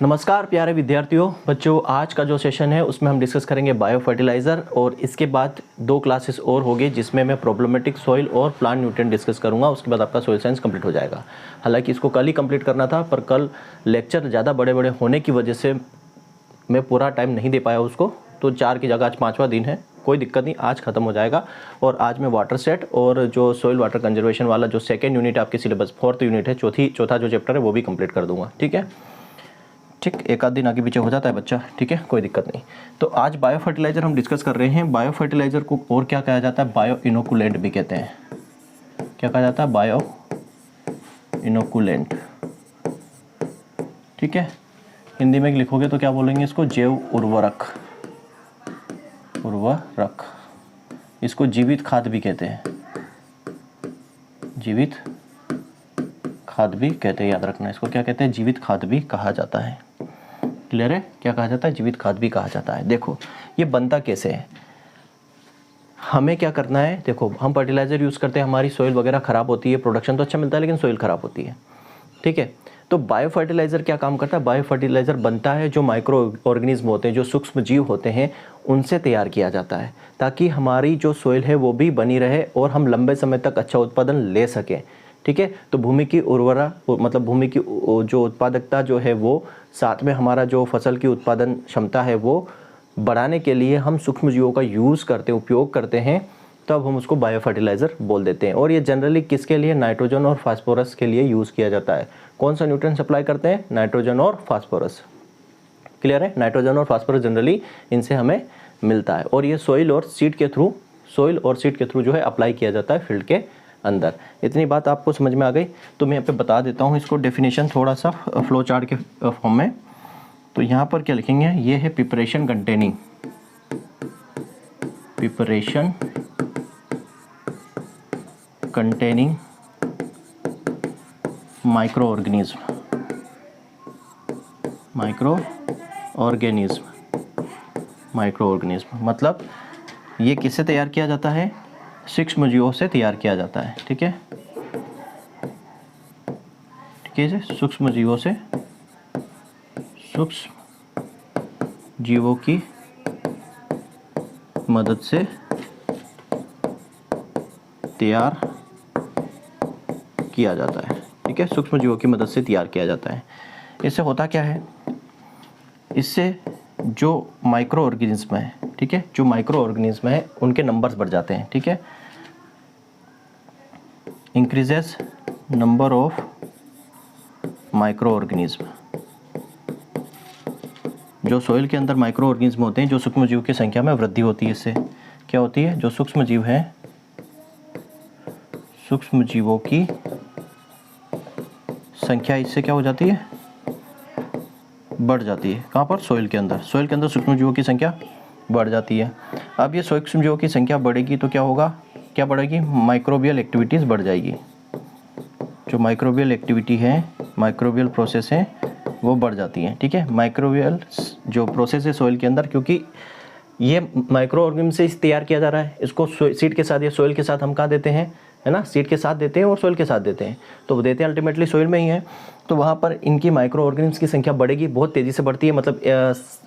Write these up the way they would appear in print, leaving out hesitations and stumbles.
नमस्कार प्यारे विद्यार्थियों बच्चों, आज का जो सेशन है उसमें हम डिस्कस करेंगे बायो फर्टिलाइज़र और इसके बाद 2 क्लासेस और होगी जिसमें मैं प्रॉब्लमेटिक सॉइल और प्लांट न्यूट्रिएंट डिस्कस करूंगा। उसके बाद आपका सॉइल साइंस कंप्लीट हो जाएगा। हालांकि इसको कल ही कंप्लीट करना था, पर कल लेक्चर ज़्यादा बड़े बड़े होने की वजह से मैं पूरा टाइम नहीं दे पाया उसको, तो 4 की जगह आज 5वां दिन है। कोई दिक्कत नहीं, आज ख़त्म हो जाएगा। और आज मैं वाटर सेट और जो सॉइल वाटर कंजर्वेशन वाला जो सेकेंड यूनिट आपके सिलेबस 4th यूनिट है, चौथा जो चैप्टर है वो भी कंप्लीट कर दूंगा। ठीक है, ठीक, एक आध दिन आगे पीछे हो जाता है बच्चा, ठीक है, कोई दिक्कत नहीं। तो आज बायो फर्टिलाइज़र हम डिस्कस कर रहे हैं। बायो फर्टिलाइज़र को और क्या कहा जाता है? बायो इनोकुलेंट भी कहते हैं। क्या कहा जाता है? Bio inoculant. ठीक है, हिंदी में लिखोगे तो क्या बोलेंगे इसको? जैव उर्वरक। उर्वरक, इसको जीवित खाद भी कहते हैं। जीवित खाद भी कहते हैं, याद रखना। इसको क्या कहते हैं? जीवित खाद भी कहा जाता है। क्लियर है? क्या कहा जाता है? जीवित खाद भी कहा जाता है। देखो ये बनता कैसे है, हमें क्या करना है। देखो हम फर्टिलाइज़र यूज़ करते हैं, हमारी सॉइल वगैरह ख़राब होती है, प्रोडक्शन तो अच्छा मिलता है लेकिन सॉइल ख़राब होती है। ठीक है, तो बायो फर्टिलाइज़र क्या काम करता है? बायो फर्टिलाइज़र बनता है जो माइक्रो ऑर्गेनिज्म होते हैं, जो सूक्ष्म जीव होते हैं, उनसे तैयार किया जाता है ताकि हमारी जो सॉइल है वो भी बनी रहे और हम लंबे समय तक अच्छा उत्पादन ले सकें। ठीक है, तो भूमि की उर्वरा मतलब भूमि की जो उत्पादकता जो है वो, साथ में हमारा जो फसल की उत्पादन क्षमता है वो बढ़ाने के लिए हम सूक्ष्म जीवों का यूज़ करते हैं, उपयोग करते हैं, तब हम उसको बायो फर्टिलाइज़र बोल देते हैं। और ये जनरली किसके लिए? नाइट्रोजन और फास्फोरस के लिए यूज़ किया जाता है। कौन सा न्यूट्रिएंट सप्लाई करते हैं? नाइट्रोजन और फास्फोरस। क्लियर है? नाइट्रोजन और फास्फोरस जनरली इनसे हमें मिलता है और ये सॉइल और सीड के थ्रू जो है अप्लाई किया जाता है फील्ड के अंदर। इतनी बात आपको समझ में आ गई? तो मैं यहाँ पे बता देता हूँ इसको डेफिनेशन थोड़ा सा फ्लो चार्ट के फॉर्म में। तो यहाँ पर क्या लिखेंगे? ये है प्रिपरेशन कंटेनिंग माइक्रो ऑर्गेनिज्म मतलब ये किससे तैयार किया जाता है? सूक्ष्म जीवों से तैयार किया जाता है। ठीक है, ठीक है, सूक्ष्म जीवों की मदद से तैयार किया जाता है। ठीक है, सूक्ष्म जीवों की मदद से तैयार किया जाता है। इससे होता क्या है? इससे जो माइक्रो ऑर्गेनिज्म है, ठीक है, जो माइक्रो ऑर्गेनिज्म है उनके नंबर्स बढ़ जाते हैं। ठीक है, increases number of micro organism. जो सॉइल के अंदर माइक्रो ऑर्गेनिज्म होते हैं, जो सूक्ष्म जीव की संख्या में वृद्धि होती है। इससे क्या होती है? जो सूक्ष्म जीव हैं, सूक्ष्म जीवों की संख्या इससे क्या हो जाती है? बढ़ जाती है। कहाँ पर? सॉइल के अंदर सूक्ष्म जीवों की संख्या बढ़ जाती है। अब ये सूक्ष्म जीवों की संख्या बढ़ेगी तो क्या होगा? क्या बढ़ेगी? माइक्रोबियल एक्टिविटीज़ बढ़ जाएगी। जो माइक्रोबियल एक्टिविटी है, माइक्रोबियल प्रोसेस है, वो बढ़ जाती हैं। ठीक है, माइक्रोबियल जो प्रोसेस है सॉइल के अंदर, क्योंकि ये माइक्रो ऑर्गेनिज्म से तैयार किया जा रहा है, इसको सीड के साथ या सॉइल के साथ हम कहाँ देते हैं? है ना, सीड के साथ देते हैं और सॉइल के साथ देते हैं, तो वो देते हैं अल्टीमेटली सॉइल में ही है। तो वहाँ पर इनकी माइक्रो ऑर्गेनिज्म की संख्या बढ़ेगी, बहुत तेज़ी से बढ़ती है। मतलब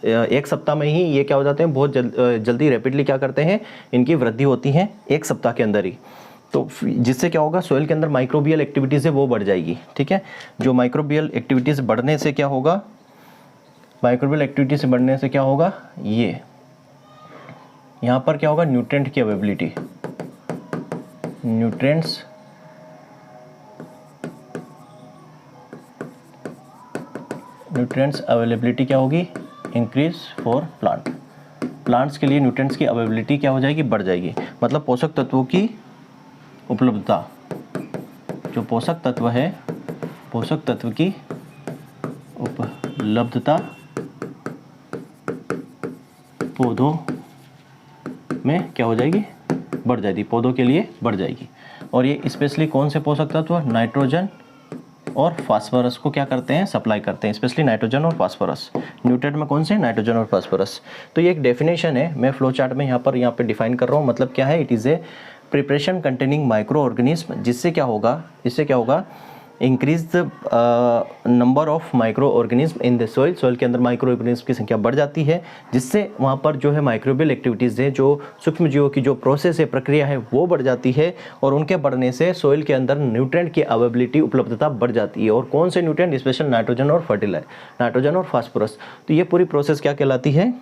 एक सप्ताह में ही ये क्या हो जाते हैं? बहुत जल्दी रैपिडली क्या करते हैं? इनकी वृद्धि होती है एक सप्ताह के अंदर ही। तो जिससे क्या होगा? सॉइल के अंदर माइक्रोबियल एक्टिविटीज़ है वो बढ़ जाएगी। ठीक है, जो माइक्रोबियल एक्टिविटीज़ बढ़ने से क्या होगा? माइक्रोबियल एक्टिविटीज़ बढ़ने से क्या होगा? ये यहाँ पर क्या होगा? न्यूट्रिएंट की अवेलेबिलिटी, न्यूट्रिएंट्स अवेलेबिलिटी क्या होगी? इंक्रीज फॉर प्लांट्स के लिए न्यूट्रिएंट्स की अवेलेबिलिटी क्या हो जाएगी? बढ़ जाएगी। मतलब पोषक तत्वों की उपलब्धता, जो पोषक तत्व है, पोषक तत्व की उपलब्धता पौधों में क्या हो जाएगी? बढ़ जाएगी, पौधों के लिए बढ़ जाएगी। और ये स्पेशली कौन से पोषक तत्व? नाइट्रोजन और फास्फोरस को क्या करते हैं? सप्लाई करते हैं, स्पेशली नाइट्रोजन और फास्फोरस। न्यूट्रिएंट में कौन से? नाइट्रोजन और फास्फोरस। तो ये एक डेफिनेशन है, मैं फ्लो चार्ट में यहाँ पे डिफाइन कर रहा हूँ। मतलब क्या है? It is a preparation containing micro organism, जिससे क्या होगा? इससे क्या होगा? Increase the number of micro organism in the soil, soil के अंदर माइक्रो ऑर्गेनिज्म की संख्या बढ़ जाती है, जिससे वहाँ पर जो है माइक्रोबियल एक्टिविटीज़ है, जो सूक्ष्म जीवों की जो प्रोसेस है, प्रक्रिया है, वो बढ़ जाती है, और उनके बढ़ने से सॉइल के अंदर न्यूट्रिएंट की अवेलेबिलिटी, उपलब्धता बढ़ जाती है। और कौन से न्यूट्रिएंट? स्पेशल नाइट्रोजन और फर्टिलाइजर, नाइट्रोजन और फास्फोरस। तो ये पूरी प्रोसेस क्या कहलाती है?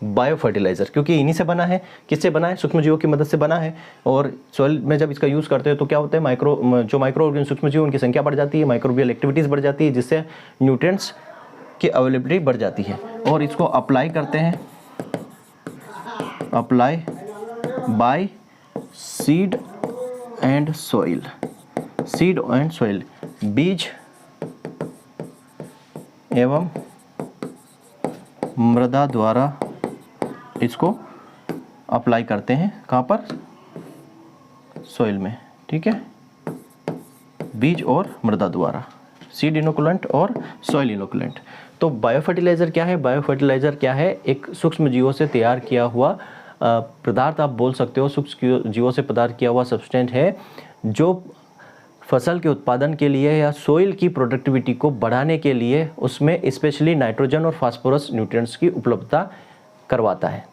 बायो फर्टिलाइजर, क्योंकि इन्हीं से बना है। किससे बना है? सूक्ष्म जीवों की मदद से बना है। और सॉइल में जब इसका यूज़ करते हैं तो क्या होता है? माइक्रो ऑर्गेनिज्म, सूक्ष्म जीव, उनकी संख्या बढ़ जाती है, माइक्रोबियल एक्टिविटीज़ बढ़ जाती है, जिससे न्यूट्रिएंट्स की अवेलेबिलिटी बढ़ जाती है। और इसको अप्लाई करते हैं, apply bye seed and soil, seed and soil, बीज एवं मृदा द्वारा इसको अप्लाई करते हैं। कहाँ पर? सॉइल में, ठीक है, बीज और मृदा द्वारा, सीड इनोकुलेंट और सॉइल इनोकुलेंट। तो बायो फर्टिलाइज़र क्या है? बायो फर्टिलाइज़र क्या है? एक सूक्ष्म जीवों से तैयार किया हुआ पदार्थ आप बोल सकते हो, सूक्ष्म जीवों से तैयार किया हुआ सब्सटेंट है, जो फसल के उत्पादन के लिए या सोइल की प्रोडक्टिविटी को बढ़ाने के लिए उसमें स्पेशली नाइट्रोजन और फास्फोरस न्यूट्रिएंट्स की उपलब्धता करवाता है।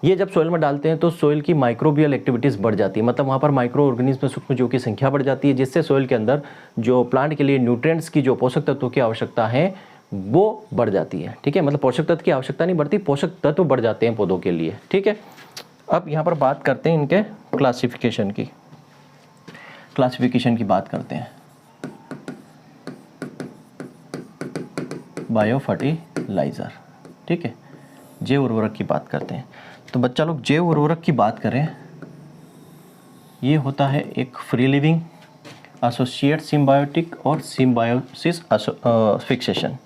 ये जब सोइल में डालते हैं तो सोइल की माइक्रोबियल एक्टिविटीज़ बढ़ जाती है, मतलब वहाँ पर माइक्रो ऑर्गेनिज्म में सूक्ष्म जीवों की संख्या बढ़ जाती है, जिससे सोइल के अंदर जो प्लांट के लिए न्यूट्रिएंट्स की जो पोषक तत्वों की आवश्यकता है वो बढ़ जाती है। ठीक है, मतलब पोषक तत्व की आवश्यकता नहीं बढ़ती, पोषक तत्व बढ़ जाते हैं पौधों के लिए। ठीक है, अब यहाँ पर बात करते हैं इनके क्लासिफिकेशन की, बात करते हैं। बायो फर्टिलाइज़र, ठीक है, जैव उर्वरक की बात करते हैं। तो बच्चा लोग जैव उर्वरक की बात करें, ये होता है एक फ्री लिविंग, एसोसिएट सिम्बायोटिक और सिम्बायोसिस फिक्सेशन।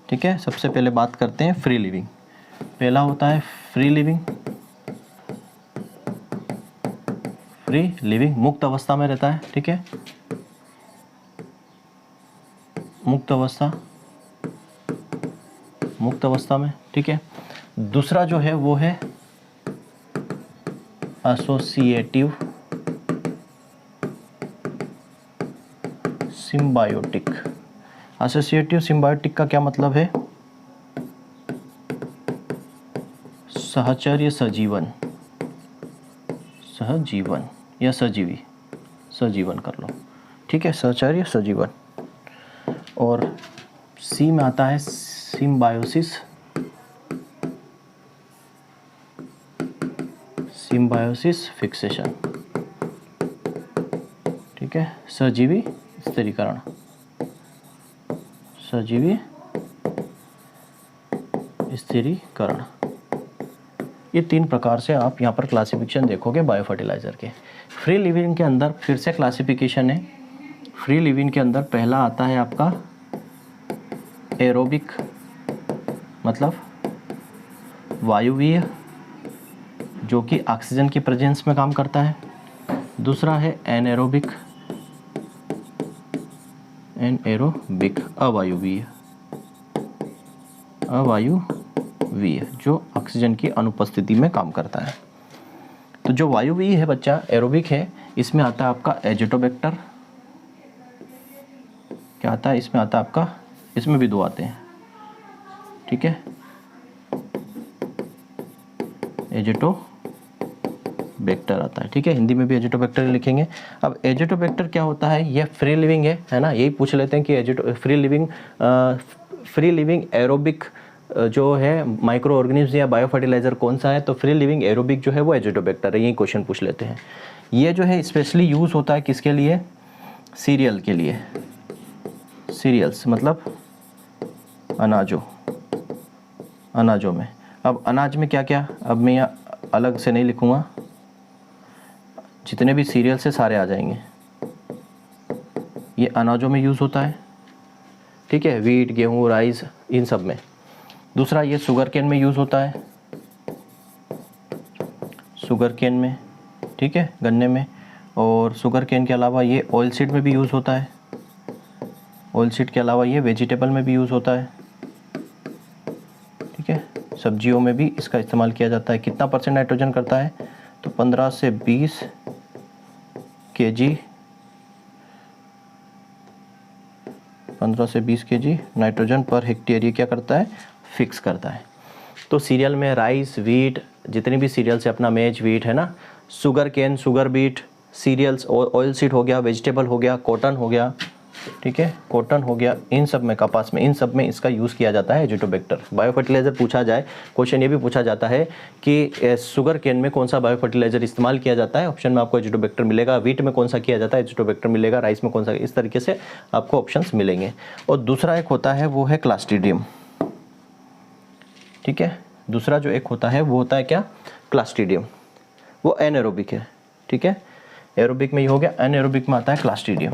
ठीक है, सबसे पहले बात करते हैं फ्री लिविंग। पहला होता है फ्री लिविंग, मुक्त अवस्था में रहता है। ठीक है, मुक्त अवस्था में। ठीक है, दूसरा जो है वो है एसोसिएटिव सिम्बायोटिक। एसोसिएटिव सिम्बायोटिक का क्या मतलब है? सहचर्य सजीवन या सजीवन कर लो। ठीक है, सहचर्य सजीवन। और सी में आता है सिम्बायोसिस फिक्सेशन। ठीक है, सजीवी स्थिरीकरण, ये तीन प्रकार से आप यहाँ पर क्लासिफिकेशन देखोगे बायो फर्टिलाइज़र के। फ्री लिविंग के अंदर फिर से क्लासिफिकेशन है। फ्री लिविंग के अंदर पहला आता है आपका एरोबिक, मतलब वायुवीय, जो कि ऑक्सीजन की प्रेजेंस में काम करता है। दूसरा है एनएरोबिक, अवायुवीय, जो ऑक्सीजन की अनुपस्थिति में काम करता है। तो जो वायुवीय है बच्चा, एरोबिक है, इसमें आता है आपका एजिटोबैक्टर। क्या आता है? इसमें आता है आपका, इसमें भी दो आते हैं। ठीक है, एजिटोबैक्टर आता है। ठीक है, हिंदी में भी एजिटोबैक्टर लिखेंगे। अब एजिटोबैक्टर क्या होता है? यह फ्री लिविंग है ना, यही पूछ लेते हैं कि फ्री लिविंग एरोबिक जो है माइक्रो ऑर्गेनिज्म या बायो फर्टिलाइजर कौन सा है? तो फ्री लिविंग एरोबिक जो है वो एजिटोबैक्टर है। यही क्वेश्चन पूछ लेते हैं। ये जो है स्पेशली यूज़ होता है किसके लिए? सीरियल के लिए। सीरियल्स मतलब अनाजों में। अब अनाज में क्या क्या, अब मैं अलग से नहीं लिखूँगा, जितने भी सीरियल्स है सारे आ जाएंगे। ये अनाजों में यूज़ होता है। ठीक है, वीट, गेहूँ, राइस, इन सब में। दूसरा ये शुगर केन में यूज़ होता है, शुगर केन में। ठीक है, गन्ने में। और शुगर केन के अलावा ये ऑयल सीड में भी यूज़ होता है। ऑयल सीड के अलावा ये वेजिटेबल में भी यूज़ होता है। ठीक है, सब्जियों में भी इसका इस्तेमाल किया जाता है। कितना % नाइट्रोजन करता है? तो 15 से 20 kg 15 से 20 kg नाइट्रोजन पर हेक्टेयर ये क्या करता है, फिक्स करता है। तो सीरियल में राइस, व्हीट, जितनी भी सीरियल से अपना मेज, व्हीट है ना, sugar cane, sugar beet, cereals, oil seed हो गया, वेजिटेबल हो गया, कॉटन हो गया, ठीक है, कॉटन हो गया, इन सब में, कपास में, इन सब में इसका यूज़ किया जाता है एजिटोबैक्टर। बायो फर्टिलाइज़र पूछा जाए, क्वेश्चन ये भी पूछा जाता है कि शुगर केन में कौन सा बायो फर्टिलाइज़र इस्तेमाल किया जाता है, ऑप्शन में आपको एजिटोबैक्टर मिलेगा। व्हीट में कौन सा किया जाता है, एजिटोबैक्टर मिलेगा। राइस में कौन सा, इस तरीके से आपको ऑप्शंस मिलेंगे। और दूसरा एक होता है वो है क्लास्ट्रीडियम, ठीक है, दूसरा जो एक होता है वो होता है क्या, क्लास्ट्रीडियम, वो एनएरोबिक है, ठीक है, एरोबिक में ये हो गया, एनएरोबिक में आता है क्लास्ट्रीडियम।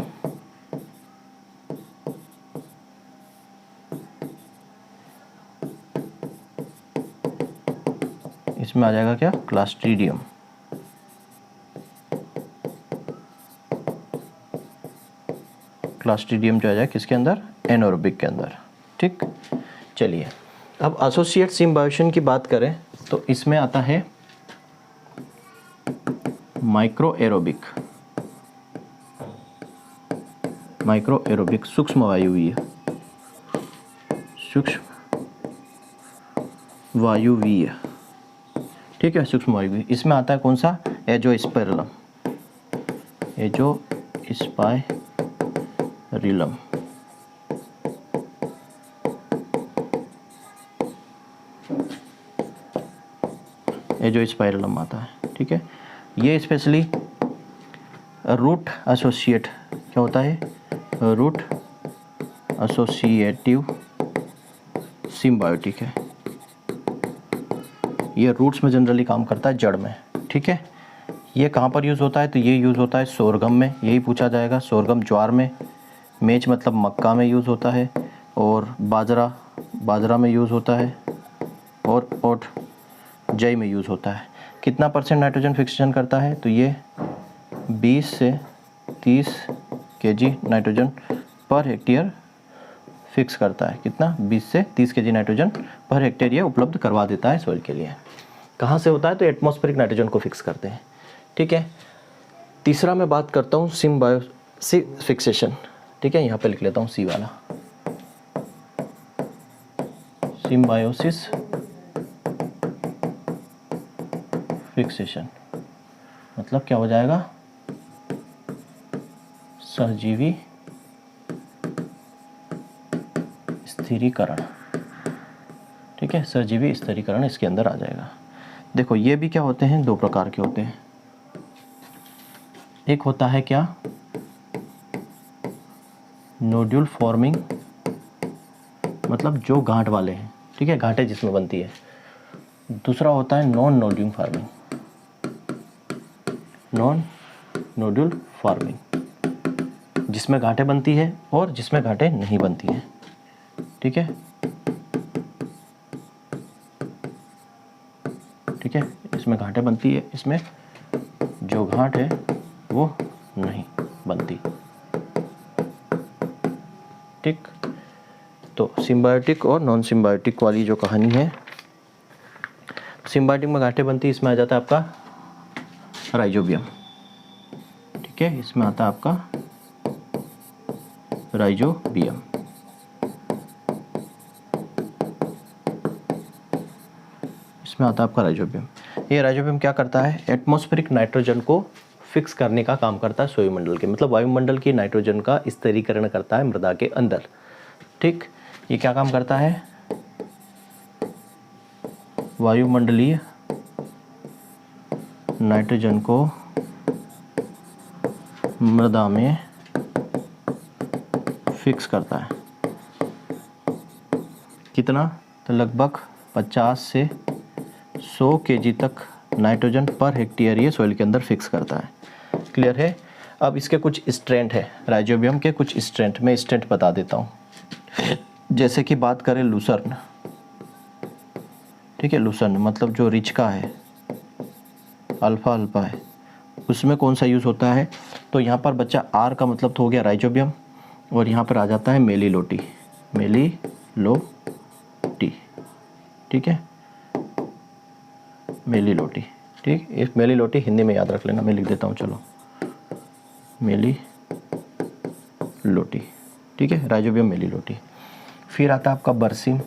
इसमें आ जाएगा क्या, क्लास्ट्रीडियम। क्लास्ट्रीडियम जो आ जाए किसके अंदर, एनएरोबिक के अंदर, ठीक। चलिए अब एसोसिएट सिम्बायोसिस की बात करें तो इसमें आता है माइक्रो एरोबिक, माइक्रो एरोबिक सूक्ष्म वायुवीय, सूक्ष्म वायुवीय, ठीक है, सूक्ष्म वायुवीय। इसमें आता है कौन सा, एजोस्पाइरिलम, एजोस्पाइरिलम, एजोस्पाइरिलम आता है, ठीक है। ये स्पेशली रूट एसोसिएट क्या होता है, रूट एसोसिएटिव सिम्बायोटिक है। ये रूट्स में जनरली काम करता है, जड़ में, ठीक है। ये कहाँ पर यूज़ होता है, तो ये यूज़ होता है सोरगम में, यही पूछा जाएगा, सोरगम ज्वार में, मेज मतलब मक्का में यूज़ होता है, और बाजरा, बाजरा में यूज़ होता है, और ओट, जई में यूज़ होता है। कितना % नाइट्रोजन फिक्सेशन करता है, तो ये 20 से 30 kg nitrogen per hectare fix करता है। कितना, 20 से 30 kg नाइट्रोजन पर हेक्टेयर ये उपलब्ध करवा देता है सॉइल के लिए। कहाँ से होता है, तो एटमॉस्फेरिक नाइट्रोजन को फिक्स करते हैं, ठीक है। तीसरा मैं बात करता हूँ सिम्बायोसिस फिक्सेशन, ठीक है, यहाँ पे लिख लेता हूँ सी वाला, सिम्बायोसिस फिक्सेशन मतलब क्या हो जाएगा, सहजीवी स्थिरीकरण, ठीक है, सहजीवी स्थिरीकरण इसके अंदर आ जाएगा। देखो ये भी क्या होते हैं, दो प्रकार के होते हैं। एक होता है क्या, नोड्यूल फॉर्मिंग, मतलब जो गांठ वाले हैं, ठीक है, गांठें जिसमें बनती है। दूसरा होता है non nodule farming, non nodule farming, जिसमें गांठें बनती है और जिसमें गांठें नहीं बनती हैं, ठीक है, ठीक है, इसमें गांठें बनती है, इसमें जो गांठ है वो नहीं बनती, ठीक। तो सिम्बायोटिक और नॉन सिम्बायोटिक वाली जो कहानी है, सिम्बायोटिक में गांठें बनती है, इसमें आ जाता है आपका राइजोबियम, ठीक है, इसमें आता है आपका राइजोबियम। इसमें आता है आपका राइजोबियम। ये राइजोबियम क्या करता है, एटमॉस्फेरिक नाइट्रोजन को फिक्स करने का काम करता है वायुमंडल के, मतलब वायुमंडल की नाइट्रोजन का स्थिरीकरण करता है मृदा के अंदर, ठीक। ये क्या काम करता है, वायुमंडलीय नाइट्रोजन को मृदा में फिक्स करता है। कितना, तो लगभग 50 से 100 kg तक नाइट्रोजन पर हेक्टेयर ये सॉइल के अंदर फिक्स करता है। क्लियर है। अब इसके कुछ स्ट्रेंथ है, राइजोबियम के कुछ स्ट्रेंथ, मैं स्ट्रेंथ बता देता हूँ। जैसे कि बात करें लूसर्न, ठीक है, लूसर्न मतलब जो रिच का है, अल्फा अल्फा है, उसमें कौन सा यूज़ होता है, तो यहाँ पर बच्चा आर का मतलब तो हो गया राइजोबियम, और यहाँ पर आ जाता है मेलिलोटी, मेलिलोटी, ठीक है, मेलिलोटी, ठीक। इस मेलिलोटी हिंदी में याद रख लेना, मैं लिख देता हूँ, चलो, मेलिलोटी, ठीक है, राइजोबियम मेलिलोटी। फिर आता है आपका बरसीम,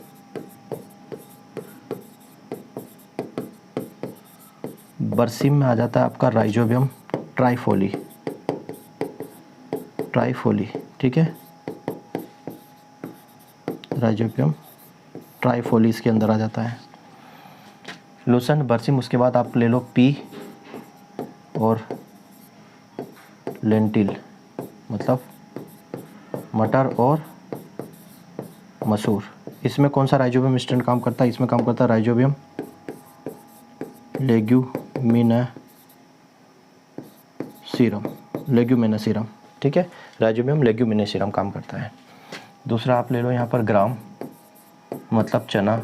बरसीम में आ जाता है आपका राइजोबियम ट्राइफोली, ट्राइफोली, ठीक है, राइजोबियम ट्राइफोली इसके अंदर आ जाता है। लूसन बरसीम, उसके बाद आप ले लो पी और लेंटिल, मतलब मटर और मसूर। इसमें कौन सा राइजोबियम स्ट्रैंड काम करता है? इसमें काम करता है राइजोबियम लेग्यूमिनेसीरम, लेग्यूमिनेसीरम, ठीक है, राइजोबियम लेग्यूमिनेसीरम काम करता है। दूसरा आप ले लो यहाँ पर ग्राम, मतलब चना।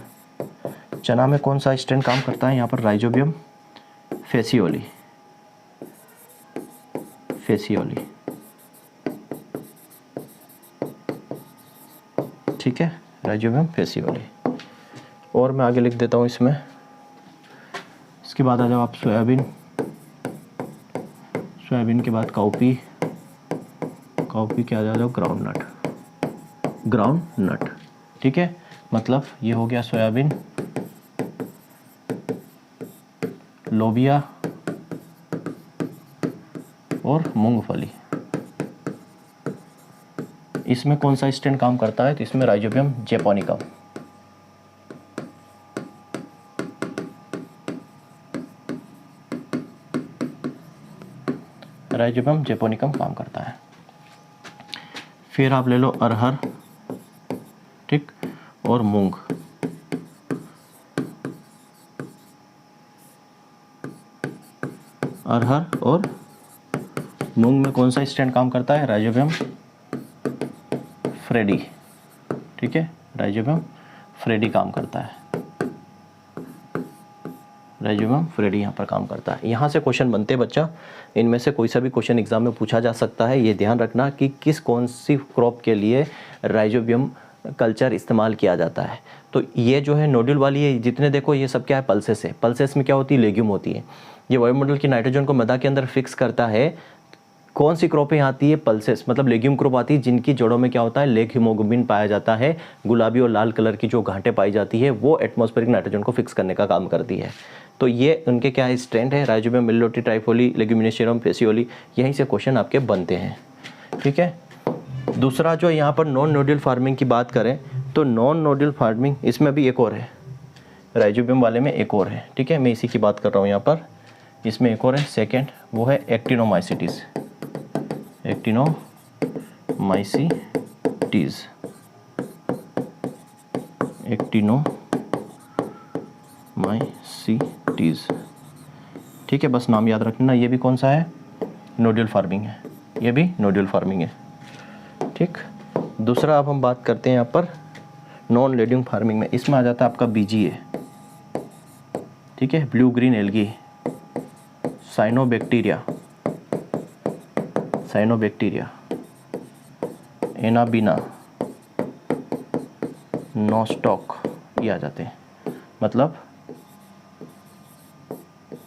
चना में कौन सा स्ट्रैंड काम करता है? यहाँ पर राइजोबियम फेसियोली, फेसियोली, ठीक है, राइजोबियम फेसियोली। और मैं आगे लिख देता हूँ इसमें। इसके बाद आ जाओ आप सोयाबीन, सोयाबीन के बाद काउपी, काउपी के आ जाओ ग्राउंड नट, ग्राउंड नट, ठीक है, मतलब ये हो गया सोयाबीन, लोबिया और मूंगफली। इसमें कौन सा स्ट्रैंड काम करता है? तो इसमें राइजोबियम जैपोनिकम, राइजोबियम जैपोनिकम काम करता है। फिर आप ले लो अरहर, ठीक, और मूंग। अरहर और मूंग में कौन सा स्ट्रैंड काम करता है? राइजोबियम फ्रेडी, ठीक है, राइजोबियम फ्रेडी काम करता है, राइजोबियम फ्रेडी यहाँ पर काम करता है। यहाँ से क्वेश्चन बनते हैं बच्चा, इनमें से कोई सा भी क्वेश्चन एग्जाम में पूछा जा सकता है। ये ध्यान रखना कि किस कौन सी क्रॉप के लिए राइजोबियम कल्चर इस्तेमाल किया जाता है। तो ये जो है नोड्यूल वाली है, जितने देखो ये सब क्या है? पल्सेस है। पल्सेस में क्या होती है? लेग्यूम होती है। ये वायुमंडल की नाइट्रोजन को मृदा के अंदर फिक्स करता है। कौन सी क्रॉपें आती है? पल्सेस, मतलब लेग्यूम क्रॉप आती है जिनकी जड़ों में क्या होता है? लेग हीमोग्लोबिन पाया जाता है। गुलाबी और लाल कलर की जो गांठें पाई जाती है वो एटमॉस्फेरिक नाइट्रोजन को फिक्स करने का काम करती है। तो ये उनके क्या है? स्ट्रैंड है, राइजोबियम मेलिलोटी, ट्राइफोली, लेग्यूमिनेशियरम, फेसियोली। यहीं से क्वेश्चन आपके बनते हैं, ठीक है। दूसरा जो यहाँ पर नॉन नोड्यूल फार्मिंग की बात करें तो नॉन नोड्यूल फार्मिंग, इसमें भी एक और है, राइजोबियम वाले में एक और है, ठीक है, मैं इसी की बात कर रहा हूँ यहाँ पर। इसमें एक और है सेकेंड, वो है एक्टिनोमाइसिटीज, एक्टिनोमाइसिटीज, एक्टिनोमाइसिटीज, ठीक है, बस नाम याद रखना। ये भी कौन सा है? नोड्यूल फार्मिंग है, ये भी नोड्यूल फार्मिंग है, ठीक। दूसरा अब हम बात करते हैं यहाँ पर नॉन लेड्यूम फार्मिंग में। इसमें आ जाता है आपका बीजीए, ठीक है, blue green algae, cyanobacteria, cyanobacteria, Anabaena, Nostoc, ये आ जाते हैं। मतलब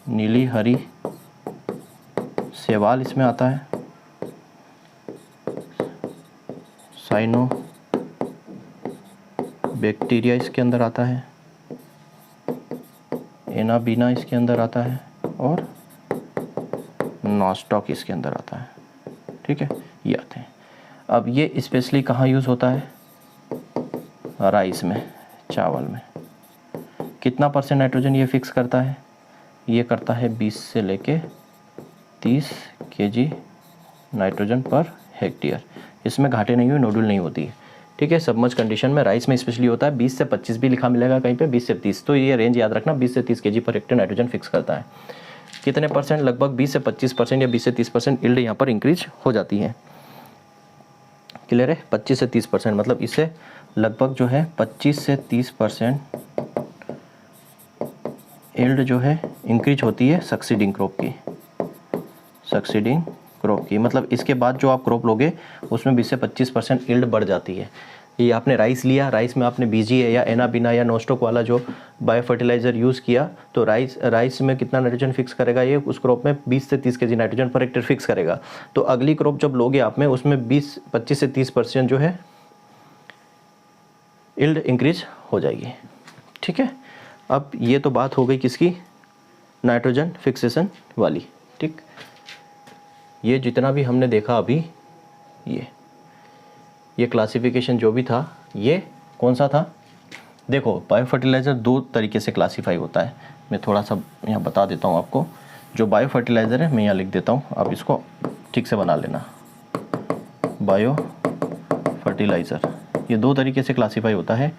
नीली हरी शैवाल इसमें आता है, साइनो बैक्टीरिया इसके अंदर आता है, एनाबिना इसके अंदर आता है और नोस्टॉक इसके अंदर आता है, ठीक है, ये आते हैं। अब ये स्पेशली कहाँ यूज़ होता है? राइस में, चावल में। कितना % नाइट्रोजन ये फिक्स करता है? ये करता है 20 से लेके 30 kg नाइट्रोजन पर हेक्टेयर। इसमें घाटे नहीं हुई, नोडुल नहीं होती है, ठीक है। सबमर्ज कंडीशन में राइस में स्पेशली होता है 20 से 25 भी लिखा मिलेगा कहीं पे, 20 से 30, तो ये रेंज याद रखना, 20 से 30 kg per hectare nitrogen fix करता है। कितने %? लगभग 20 से 25% या 20 से 30% यील्ड यहाँ पर इंक्रीज हो जाती है। क्लियर है? 25 से 30%, मतलब इससे लगभग जो है 25 से 30% यील्ड जो है इंक्रीज होती है सक्सीडिंग क्रॉप की, सक्सीडिंग क्रॉप की। मतलब इसके बाद जो आप क्रॉप लोगे उसमें 20 से 25% यील्ड बढ़ जाती है। ये आपने राइस लिया, राइस में आपने बीजीए या एनाबिना या नोस्टॉक वाला जो बायो फर्टिलाइजर यूज़ किया, तो राइस में कितना नाइट्रोजन फिक्स करेगा? ये उस क्रॉप में 20 से 30 kg nitrogen per hectare fix करेगा। तो अगली क्रॉप जब लोगे आप में, उसमें 25 से 30% जो है यील्ड इंक्रीज हो जाएगी। ठीक है, अब ये तो बात हो गई किसकी, नाइट्रोजन फिक्सेशन वाली। ठीक, ये जितना भी हमने देखा अभी, ये क्लासिफिकेशन जो भी था ये कौन सा था। देखो बायो फर्टिलाइज़र दो तरीके से क्लासीफाई होता है, मैं थोड़ा सा यहाँ बता देता हूँ आपको। जो बायो फर्टिलाइज़र है मैं यहाँ लिख देता हूँ, आप इसको ठीक से बना लेना। बायो फर्टिलाइज़र ये दो तरीके से क्लासीफाई होता है,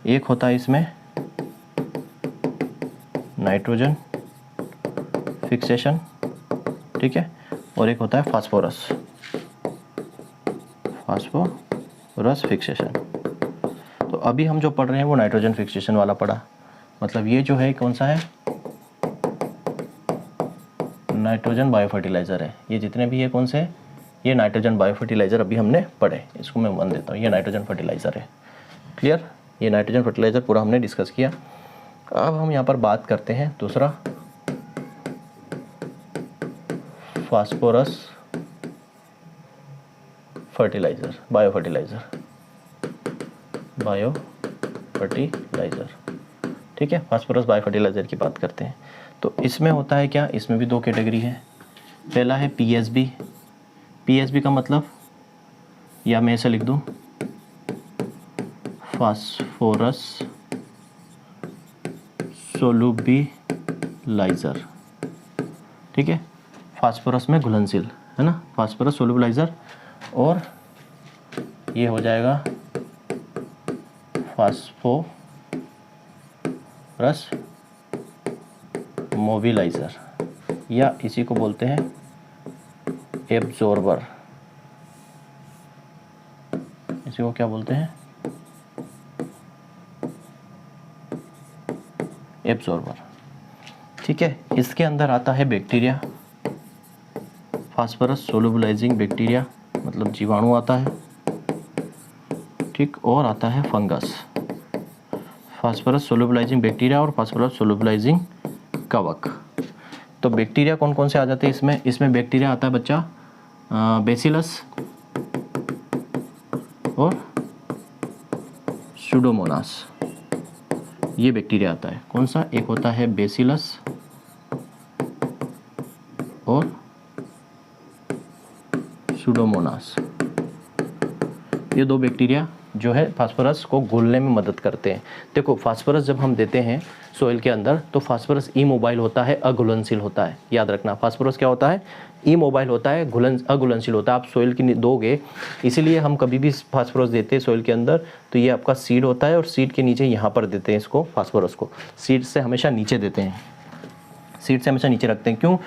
एक होता है इसमें नाइट्रोजन फिक्सेशन, ठीक है, और एक होता है फास्फोरस फिक्सेशन। तो अभी हम जो पढ़ रहे हैं वो नाइट्रोजन फिक्सेशन वाला पढ़ा, मतलब ये जो है कौन सा है, नाइट्रोजन बायो फर्टिलाइज़र है। ये जितने भी ये कौन से है, ये नाइट्रोजन बायो फर्टिलाइज़र अभी हमने पढ़े, इसको मैं 1 देता हूँ, ये नाइट्रोजन फर्टिलाइज़र है। क्लियर, ये नाइट्रोजन फर्टिलाइज़र पूरा हमने डिस्कस किया। अब हम यहाँ पर बात करते हैं दूसरा, फास्फोरस फर्टिलाइज़र, बायो फर्टिलाइज़र। ठीक है, फास्फोरस बायो फर्टिलाइज़र की बात करते हैं। तो इसमें होता है क्या, इसमें भी दो कैटेगरी है। पहला है पीएसबी का मतलब, या मैं ऐसे लिख दूं, फास्फोरस सोलुबिलाइज़र। ठीक है, फास्फोरस में घुलनशील है ना, फास्फोरस सोलुबिलाइज़र। और ये हो जाएगा फास्फोरस मोबिलाइज़र, या इसी को बोलते हैं एब्जॉर्बर। इसी को क्या बोलते हैं, एब्जॉर्बर। ठीक है, इसके अंदर आता है बैक्टीरिया, फास्फोरस सोलुबलाइजिंग बैक्टीरिया मतलब जीवाणु आता है। ठीक, और आता है फंगस, फास्फोरस सोलुबलाइजिंग बैक्टीरिया और फास्फोरस सोलुबलाइजिंग कवक। तो बैक्टीरिया कौन कौन से आ जाते हैं इसमें, इसमें बैक्टीरिया आता है बच्चा बेसिलस और सुडोमोनास, ये बैक्टीरिया आता है। कौन सा, एक होता है बेसिलस और सुडोमोनास। ये दो बैक्टीरिया जो है फास्फोरस को घुलने में मदद करते हैं। देखो फास्फोरस जब हम देते हैं सोइल के अंदर तो फास्फोरस इमोबाइल होता है, अघुलनशील होता है। याद रखना, फास्फोरस क्या होता है, इमोबाइल होता है, अघुलनशील होता है। आप सोइल की दोगे, इसीलिए हम कभी भी फास्फोरस देते हैं सोइल के अंदर तो ये आपका सीड होता है, और सीड के नीचे यहाँ पर देते हैं इसको, फास्फोरस को सीड से हमेशा नीचे देते हैं, सीड से हमेशा नीचे रखते हैं। क्यों,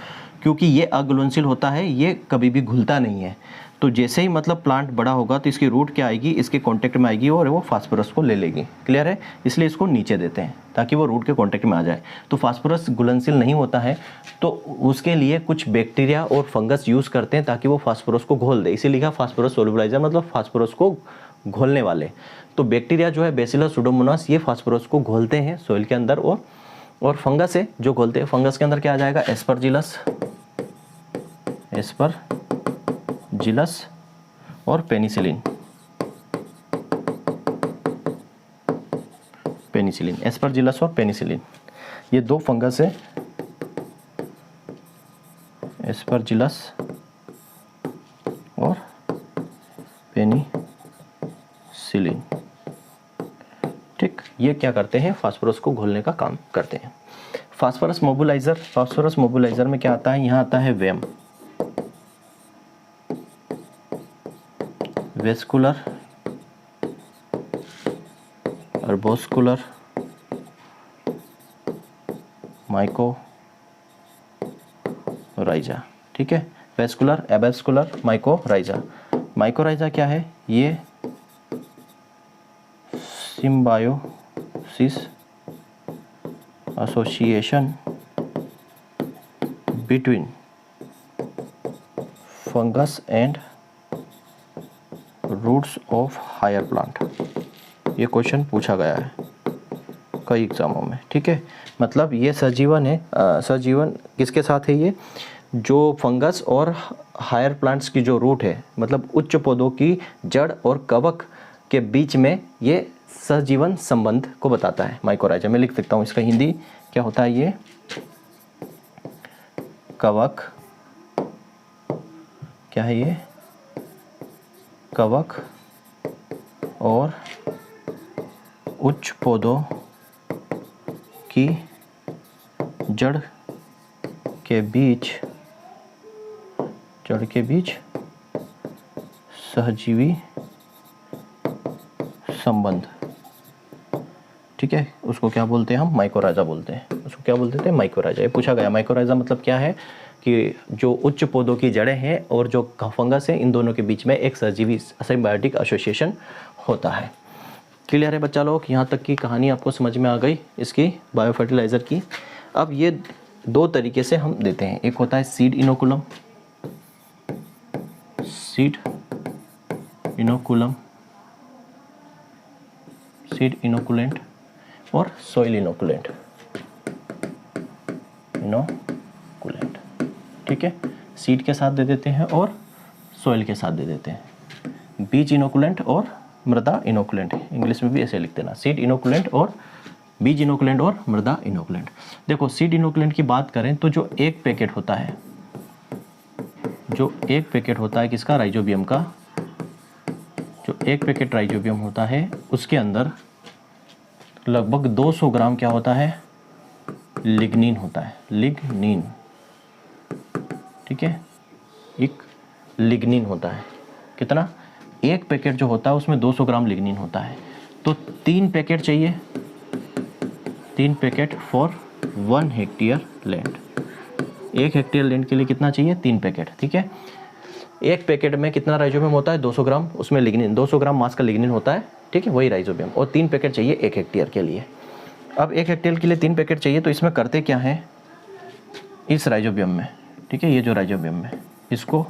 क्योंकि ये अघुलनशील होता है, ये कभी भी घुलता नहीं है। तो जैसे ही मतलब प्लांट बड़ा होगा तो इसकी रूट क्या आएगी, इसके कांटेक्ट में आएगी और वो फास्फोरस को ले लेगी। क्लियर है, इसलिए इसको नीचे देते हैं ताकि वो रूट के कांटेक्ट में आ जाए। तो फास्फोरस घुलनशील नहीं होता है, तो उसके लिए कुछ बैक्टीरिया और फंगस यूज़ करते हैं ताकि वो फास्फोरस को घोल दे। इसीलिए लिखा फास्फोरस सोलुबलाइजर, मतलब फास्फोरस को घोलने वाले। तो बैक्टीरिया जो है बेसिलस सुडोमोनास, ये फास्फोरस को घोलते हैं सोइल के अंदर, और फंगस है जो घोलते हैं। फंगस के अंदर क्या आ जाएगा, एस्परजिलस और पेनिसिलिन। एस्परजिलस और पेनिसिलिन, ये दो फंगस है, एस्परजिलस और पेनिसिलिन। ठीक, ये क्या करते हैं, फास्फोरस को घोलने का काम करते हैं। फास्फोरस मोबिलाइजर में क्या आता है, यहाँ आता है वेम, वेस्कुलर, अर्बोस्कुलर, माइकोराइजा। ठीक है, वेस्कुलर, एबेस्कुलर, माइकोराइजा। माइकोराइजा क्या है, ये symbiosis association between fungus and roots of higher plant. ये क्वेश्चन पूछा गया है कई एग्जामों में। ठीक है, मतलब ये सजीवन है, सजीवन किसके साथ है, ये जो फंगस और हायर प्लांट्स की जो रूट है, मतलब उच्च पौधों की जड़ और कवक के बीच में ये सहजीवन संबंध को बताता है। माइकोराइजा मैं लिख सकता हूँ, इसका हिंदी क्या होता है, ये कवक, क्या है ये, कवक और उच्च पौधों की जड़ के बीच सहजीवी संबंध, ठीक है, उसको क्या बोलते हैं हम, माइकोराइजा बोलते हैं। उसको क्या बोलते थे, माइकोराइजा। ये पूछा गया माइकोराइजा मतलब क्या है कि जो उच्च पौधों की जड़ें हैं और जो फंगस है, इन दोनों के बीच में एक सहजीवी सिम्बायोटिक एसोसिएशन होता है। क्लियर है बच्चा लोग, यहाँ तक की कहानी आपको समझ में आ गई इसकी बायो फर्टिलाइज़र की। अब ये दो तरीके से हम देते हैं, एक होता है सीड इनोकुलम, सीड इनोकुलेंट और सॉइल इनोकुलेंट, ठीक है, सीड के साथ दे देते हैं और सॉइल के साथ दे देते हैं। बीज इनोकुलेंट और मृदा इनोकुलेंट, इंग्लिश में भी ऐसे लिख देना, सीड इनोकुलेंट और बीज इनोकुलेंट और मृदा इनोकुलेंट। देखो सीड इनोकुलेंट की बात करें तो जो एक पैकेट होता है, किसका, राइजोबियम का, जो एक पैकेट राइजोबियम होता है उसके अंदर लगभग 200 ग्राम क्या होता है, लिग्निन होता है, लिग्निन, ठीक है, एक लिग्निन होता है। कितना, एक पैकेट जो होता है उसमें 200 ग्राम लिग्निन होता है। तो 3 पैकेट चाहिए, 3 packet for 1 hectare land. 1 hectare land के लिए कितना चाहिए, 3 पैकेट, ठीक है। एक पैकेट में कितना राइजोबियम होता है, 200 ग्राम, उसमें लिग्निन 200 ग्राम मास का लिग्निन होता है, ठीक है, वही राइजोबियम, और 3 पैकेट चाहिए 1 हेक्टेयर के लिए। अब 1 हेक्टेयर के लिए 3 पैकेट चाहिए, तो इसमें करते क्या है, इस राइजोबियम में, ठीक है, ये जो राइजोबियम में, इसको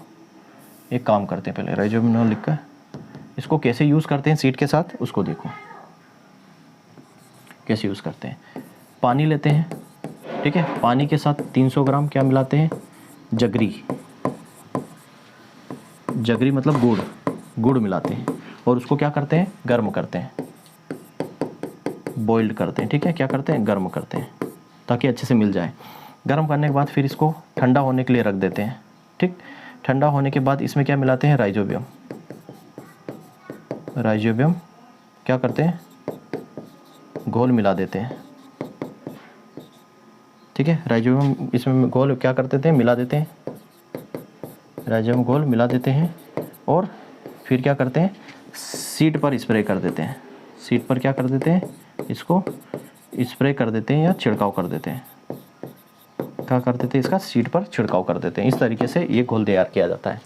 एक काम करते हैं, पहले राइजोबियम नाम लिखकर इसको कैसे यूज़ करते हैं सीड के साथ, उसको देखो कैसे यूज़ करते हैं। पानी लेते हैं, ठीक है, पानी के साथ 300 ग्राम क्या मिलाते हैं, जगरी मतलब गुड़ मिलाते हैं, और उसको क्या करते हैं, गर्म करते हैं, बॉइल्ड करते हैं, ठीक है, क्या करते हैं, गर्म करते हैं ताकि अच्छे से मिल जाए। गर्म करने के बाद फिर इसको ठंडा होने के लिए रख देते हैं, ठीक। ठंडा होने के बाद इसमें क्या मिलाते हैं, राइजोबियम क्या करते हैं, घोल मिला देते हैं, ठीक है, राइजोबियम इसमें घोल क्या करते थे, मिला देते हैं, राइजोबियम घोल मिला देते हैं, और फिर क्या करते हैं, सीड पर स्प्रे कर देते हैं, सीड पर क्या कर देते हैं, इसको स्प्रे कर देते हैं या छिड़काव कर देते हैं, क्या कर देते हैं, इसका सीड पर छिड़काव कर देते हैं। इस तरीके से ये घोल तैयार किया जाता है,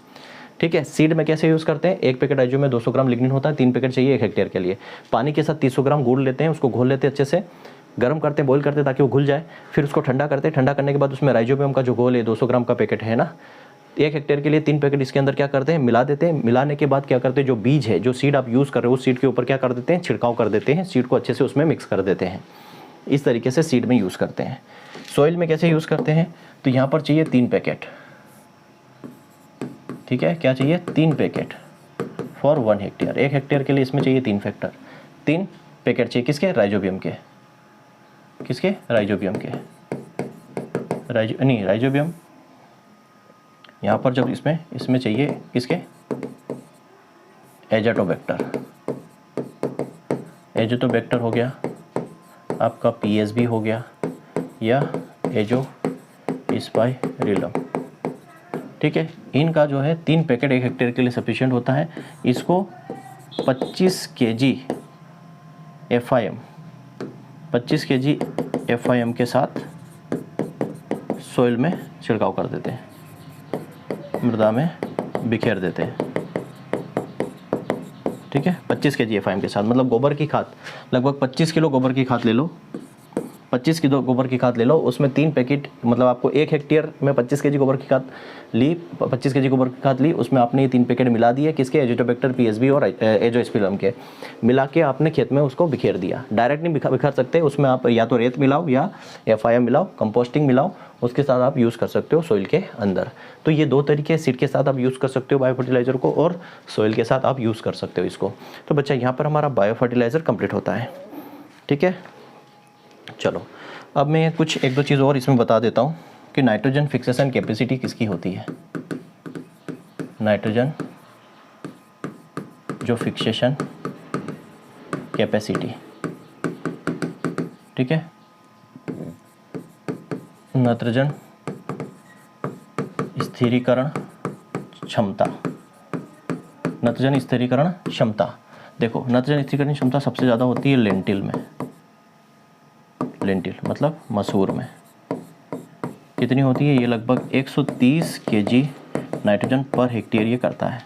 ठीक है। सीड में कैसे यूज़ करते हैं, 1 पैकेट राइजोबियम में 200 ग्राम लिग्निन होता है, 3 पैकेट चाहिए 1 हेक्टेयर के लिए। पानी के साथ 300 ग्राम गुड़ लेते हैं, उसको घोल लेते हैं अच्छे से, गर्म करते हैं, बॉईल करते हैं ताकि वो घुल जाए, फिर उसको ठंडा करते हैं। ठंडा करने के बाद उसमें राइजोबियम का जो घोल है, 200 ग्राम का पैकेट है ना, 1 हेक्टेयर के लिए 3 पैकेट इसके अंदर क्या करते हैं, मिला देते हैं। मिलाने के बाद क्या करते हैं, जो बीज है, जो सीड आप यूज़ कर रहे हो, उस सीड के ऊपर क्या कर देते हैं, छिड़काव कर देते हैं, सीड को अच्छे से उसमें मिक्स कर देते हैं। इस तरीके से सीड में यूज़ करते हैं। सॉइल में कैसे यूज़ करते हैं, तो यहाँ पर चाहिए 3 पैकेट, ठीक है, क्या चाहिए, 3 पैकेट फॉर 1 हेक्टेयर। 1 हेक्टेयर के लिए इसमें चाहिए 3 पैकेट चाहिए, किसके, राइजोबियम के, किसके, राइजोबियम के, राइजोबियम यहाँ पर जब इसमें चाहिए किसके, एजोटोबैक्टर हो गया, आपका पीएसबी हो गया, या एजोस्पाइरिलम, ठीक है। इनका जो है 3 पैकेट 1 हेक्टेयर के लिए सफिशिएंट होता है। इसको 25 kg FIM के साथ सॉइल में छिड़काव कर देते हैं, मृदा में बिखेर देते हैं, ठीक है। 25 kg FIM के साथ, मतलब गोबर की खाद, लगभग 25 किलो गोबर की खाद ले लो, 25 किलो गोबर की खाद ले लो, उसमें 3 पैकेट, मतलब आपको 1 हेक्टेयर में 25 केजी गोबर की खाद ली, 25 केजी गोबर की खाद ली, उसमें आपने ये 3 पैकेट मिला दिए, किसके, एजोटोबैक्टर पीएसबी और एजोस्पिलम के, मिला के आपने खेत में उसको बिखेर दिया। डायरेक्ट नहीं बिखेर सकते, उसमें आप या तो रेत मिलाओ या FIM मिलाओ, कंपोस्टिंग मिलाओ, उसके साथ आप यूज़ कर सकते हो सॉइल के अंदर। तो ये 2 तरीके, सीड के साथ आप यूज़ कर सकते हो बायो फर्टिलाइज़र को, और सॉइल के साथ आप यूज़ कर सकते हो इसको। तो बच्चा यहाँ पर हमारा बायो फर्टिलाइज़र कंप्लीट होता है। ठीक है, चलो अब मैं कुछ 1-2 चीज़ और इसमें बता देता हूँ कि नाइट्रोजन फिक्सेशन कैपेसिटी किसकी होती है। नाइट्रोजन जो फिक्सेशन कैपेसिटी, ठीक है, नाइट्रोजन स्थिरीकरण क्षमता, नाइट्रोजन स्थिरीकरण क्षमता। देखो नाइट्रोजन स्थिरीकरण क्षमता सबसे ज़्यादा होती है लेंटिल में, लेंटिल मतलब मसूर में। कितनी होती है ये? लगभग 130 केजी नाइट्रोजन पर हेक्टेयर ये करता है।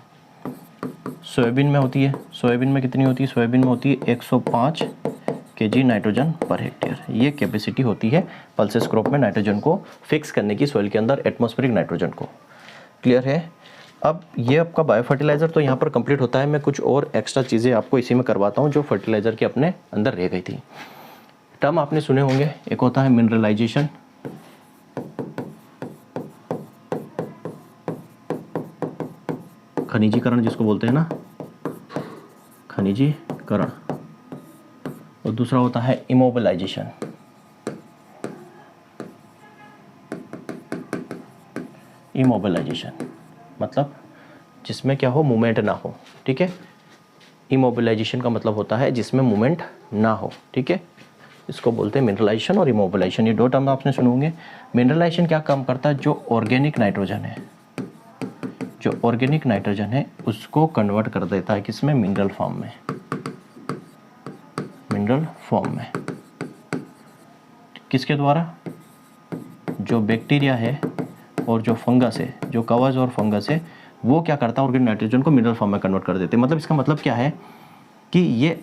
सोयाबीन में होती है, सोयाबीन में कितनी होती है? सोयाबीन में होती है 105 केजी नाइट्रोजन पर हेक्टेयर। ये कैपेसिटी होती है पल्सेस क्रॉप में नाइट्रोजन को फिक्स करने की, सॉइल के अंदर एटमॉस्फेरिक नाइट्रोजन को। क्लियर है? अब ये आपका बायो फर्टिलाइज़र तो यहाँ पर कंप्लीट होता है। मैं कुछ और एक्स्ट्रा चीज़ें आपको इसी में करवाता हूँ जो फर्टिलाइज़र के अपने अंदर रह गई थी। टर्म आपने सुने होंगे, एक होता है मिनरलाइजेशन, खनिजीकरण जिसको बोलते हैं ना, खनिजीकरण, और दूसरा होता है इमोबिलाइजेशन। इमोबिलाइजेशन मतलब जिसमें क्या हो, मूवमेंट ना हो। ठीक है, इमोबिलाइजेशन का मतलब होता है जिसमें मूवमेंट ना हो। ठीक है, इसको बोलते हैं मिनरलाइजेशन और इमोबिलाइजेशन। ये 2 टर्म आपने सुने होंगे। मिनरलाइजेशन क्या काम करता है? जो ऑर्गेनिक नाइट्रोजन है, जो ऑर्गेनिक नाइट्रोजन है उसको कन्वर्ट कर देता है किसमें? मिनरल फॉर्म में, मिनरल फॉर्म में। किसके द्वारा? जो बैक्टीरिया है और जो फंगस है, जो कवच और फंगस है, वो क्या करता है? ऑर्गेनिक नाइट्रोजन को मिनरल फॉर्म में कन्वर्ट कर देते हैं। मतलब इसका मतलब क्या है कि ये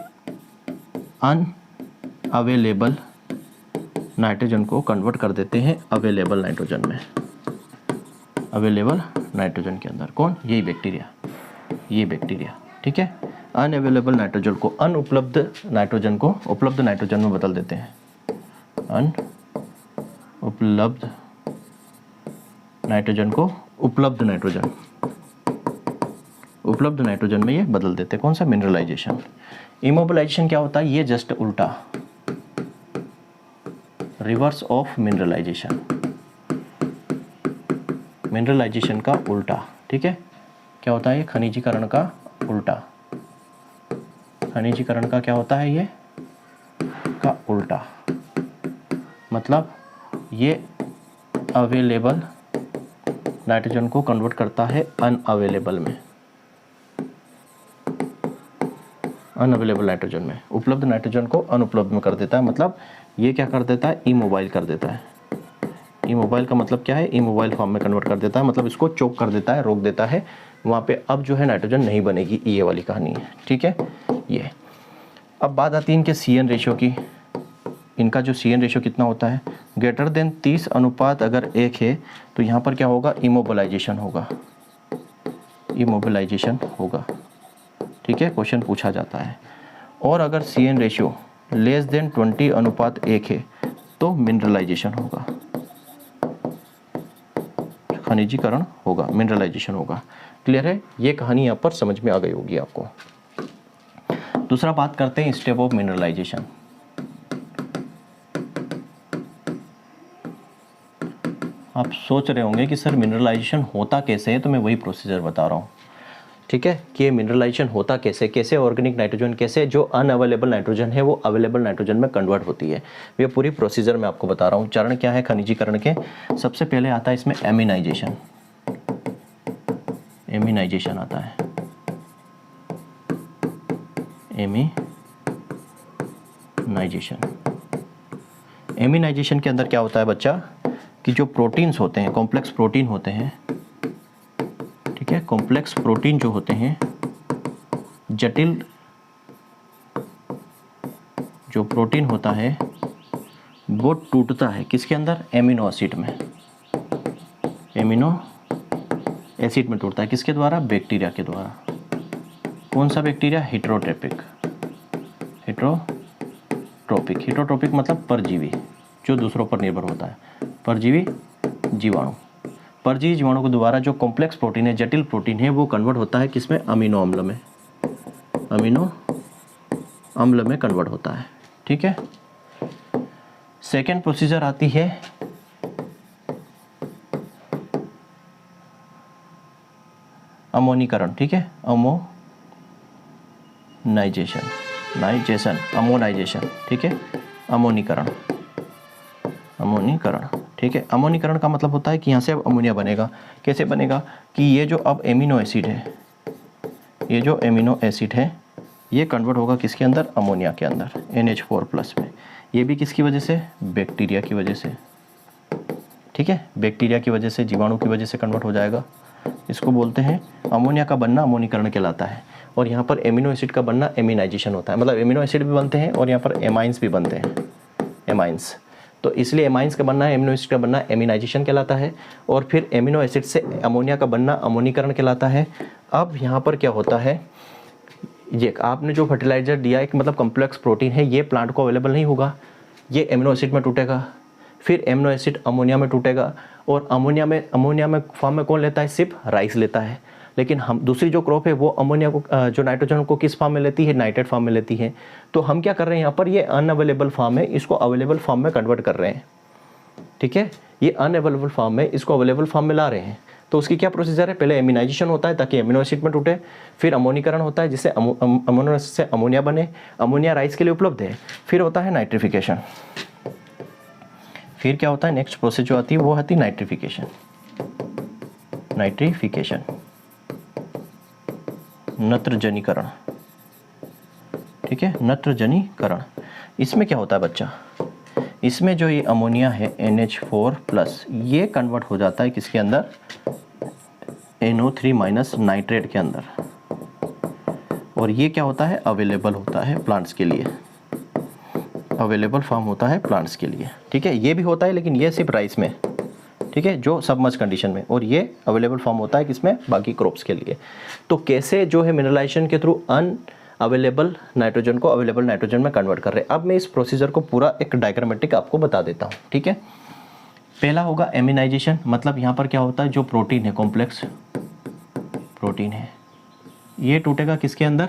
अनअवेलेबल नाइट्रोजन को कन्वर्ट कर देते हैं अवेलेबल नाइट्रोजन में, अवेलेबल नाइट्रोजन के अंदर। कौन? यही बैक्टीरिया, ये बैक्टीरिया। ठीक है, अनअवेलेबल नाइट्रोजन को, अनुपलब्ध नाइट्रोजन को उपलब्ध नाइट्रोजन में बदल देते हैं। अनुपलब्ध नाइट्रोजन को उपलब्ध नाइट्रोजन, उपलब्ध नाइट्रोजन में ये बदल देते हैं। कौन सा? मिनरलाइजेशन। इमोबिलाइजेशन क्या होता है? ये जस्ट उल्टा, रिवर्स ऑफ मिनरलाइजेशन, मिनरलाइजेशन का उल्टा। ठीक है, क्या होता है? ये खनिजीकरण का उल्टा, खनिजीकरण का क्या होता है? ये का उल्टा। मतलब ये अवेलेबल नाइट्रोजन को कन्वर्ट करता है अनअवेलेबल में, अनअवेलेबल नाइट्रोजन में। उपलब्ध नाइट्रोजन को अनुपलब्ध में कर देता है। मतलब ये क्या कर देता है? इमोबाइल कर देता है। इमोबाइल का मतलब क्या है? इमोबाइल फॉर्म में कन्वर्ट कर देता है। मतलब इसको चोक कर देता है, रोक देता है, वहाँ पे अब जो है नाइट्रोजन नहीं बनेगी। ये वाली कहानी है। ठीक है, ये। अब बात आती है इनके CN रेशियो की। इनका जो CN रेशियो कितना होता है? ग्रेटर देन 30 अनुपात अगर 1 है तो यहाँ पर क्या होगा? इमोबिलाइजेशन होगा, इमोबिलाइजेशन होगा। ठीक है, क्वेश्चन पूछा जाता है। और अगर CN रेशियो लेस देन 20 अनुपात 1 है तो मिनरलाइजेशन होगा, खनिजीकरण होगा, मिनरलाइजेशन होगा। क्लियर है? ये कहानी यहाँ पर समझ में आ गई होगी आपको। दूसरा बात करते हैं स्टेप ऑफ मिनरलाइजेशन। आप सोच रहे होंगे कि सर मिनरलाइजेशन होता कैसे है, तो मैं वही प्रोसीजर बता रहा हूँ। ठीक है, कि ये मिनरलाइजेशन होता कैसे, कैसे ऑर्गेनिक नाइट्रोजन, कैसे जो अनअवेलेबल नाइट्रोजन है वो अवेलेबल नाइट्रोजन में कन्वर्ट होती है, ये पूरी प्रोसीजर मैं आपको बता रहा हूँ। चरण क्या है खनिजीकरण के? सबसे पहले आता है इसमें एमिनाइजेशन, एमिनाइजेशन आता है, एमिनाइजेशन। एमिनाइजेशन के अंदर क्या होता है बच्चा कि जो प्रोटीन्स होते हैं, कॉम्प्लेक्स प्रोटीन होते हैं, ठीक है, कॉम्प्लेक्स प्रोटीन जो होते हैं, जटिल जो प्रोटीन होता है वो टूटता है किसके अंदर, एमिनो एसिड में, एमिनो एसिड में टूटता है किसके द्वारा, बैक्टीरिया के द्वारा। कौन सा बैक्टीरिया, हेटेरोट्रोपिक, हेटेरोट्रोपिक मतलब परजीवी, जो दूसरों पर निर्भर होता है, परजीवी जीवाणु। परजीवी जीवाणु के द्वारा जो कॉम्प्लेक्स प्रोटीन है, जटिल प्रोटीन है, वो कन्वर्ट होता है किसमें, अमीनो अम्ल में, अमीनो अम्ल में कन्वर्ट होता है। ठीक है, सेकेंड प्रोसीजर आती है अमोनीकरण। ठीक है, अमोनाइजेशन। ठीक है, अमोनीकरण। ठीक है, अमोनीकरण का मतलब होता है कि यहाँ से अब अमोनिया बनेगा। कैसे बनेगा कि ये जो अब एमिनो एसिड है, ये जो एमिनो एसिड है ये कन्वर्ट होगा किसके अंदर, अमोनिया के अंदर, NH4+ में। ये भी किसकी वजह से, बैक्टीरिया की वजह से। ठीक है, बैक्टीरिया की वजह से, जीवाणु की वजह से कन्वर्ट हो जाएगा। इसको बोलते हैं, अमोनिया का बनना अमोनीकरण कहलाता है। और यहाँ पर एमिनो एसिड का बनना एमिनाइजेशन होता है। मतलब एमिनो एसिड भी बनते हैं और यहाँ पर एमाइंस भी बनते हैं, एमाइंस। तो इसलिए एमाइंस का बनना, एमिनो एसिड का बनना एमिनाइजेशन कहलाता है। और फिर एमिनो एसिड से अमोनिया का बनना अमोनीकरण कहलाता है। अब यहाँ पर क्या होता है, ये आपने जो फर्टिलाइजर दिया है, मतलब कॉम्प्लेक्स प्रोटीन है, ये प्लांट को अवेलेबल नहीं होगा, ये एमिनो एसिड में टूटेगा, फिर एमिनो एसिड अमोनिया में टूटेगा। और अमोनिया में फॉर्म में कौन लेता है, सिर्फ राइस लेता है। लेकिन हम दूसरी जो क्रॉप है वो अमोनिया को, जो नाइट्रोजन को किस फॉर्म में लेती है, नाइट्रेट फॉर्म में लेती है। तो हम क्या कर रहे हैं यहाँ पर, ये अनअवेलेबल फॉर्म है, इसको अवेलेबल फॉर्म में कन्वर्ट कर रहे हैं। ठीक है, ये अनअवेलेबल फॉर्म है, इसको अवेलेबल फॉर्म में ला रहे हैं। तो उसकी क्या प्रोसीजर है, पहले एमिनाइजेशन होता है ताकि एमिनो एसिड में टूटे, फिर अमोनीकरण होता है जिससे अमोनो एसिड से अमोनिया बने, अमोनिया राइस के लिए उपलब्ध है, फिर होता है नाइट्रिफिकेशन। फिर क्या होता है, नेक्स्ट प्रोसेस जो आती है वो आती है नाइट्रिफिकेशन। नत्रजनीकरण। ठीक है, नत्रजनीकरण। इसमें क्या होता है बच्चा, इसमें जो ये अमोनिया है NH4+, ये कन्वर्ट हो जाता है किसके अंदर, NO3- नाइट्रेट के अंदर। और ये क्या होता है, अवेलेबल होता है प्लांट्स के लिए, अवेलेबल फॉर्म होता है प्लांट्स के लिए। ठीक है, ये भी होता है लेकिन ये सिर्फ राइस में, ठीक है, जो सबमर्ज कंडीशन में, और ये अवेलेबल फॉर्म होता है किसमें, बाकी क्रॉप्स के लिए। तो कैसे जो है मिनरलाइजेशन के थ्रू अवेलेबल नाइट्रोजन को अवेलेबल नाइट्रोजन में कन्वर्ट कर रहे हैं। अब मैं इस प्रोसीजर को पूरा एक डायग्रामेटिक आपको बता देता हूँ। ठीक है, पहला होगा एमिनाइजेशन। मतलब यहाँ पर क्या होता है, जो प्रोटीन है, कॉम्प्लेक्स प्रोटीन है, ये टूटेगा किसके अंदर,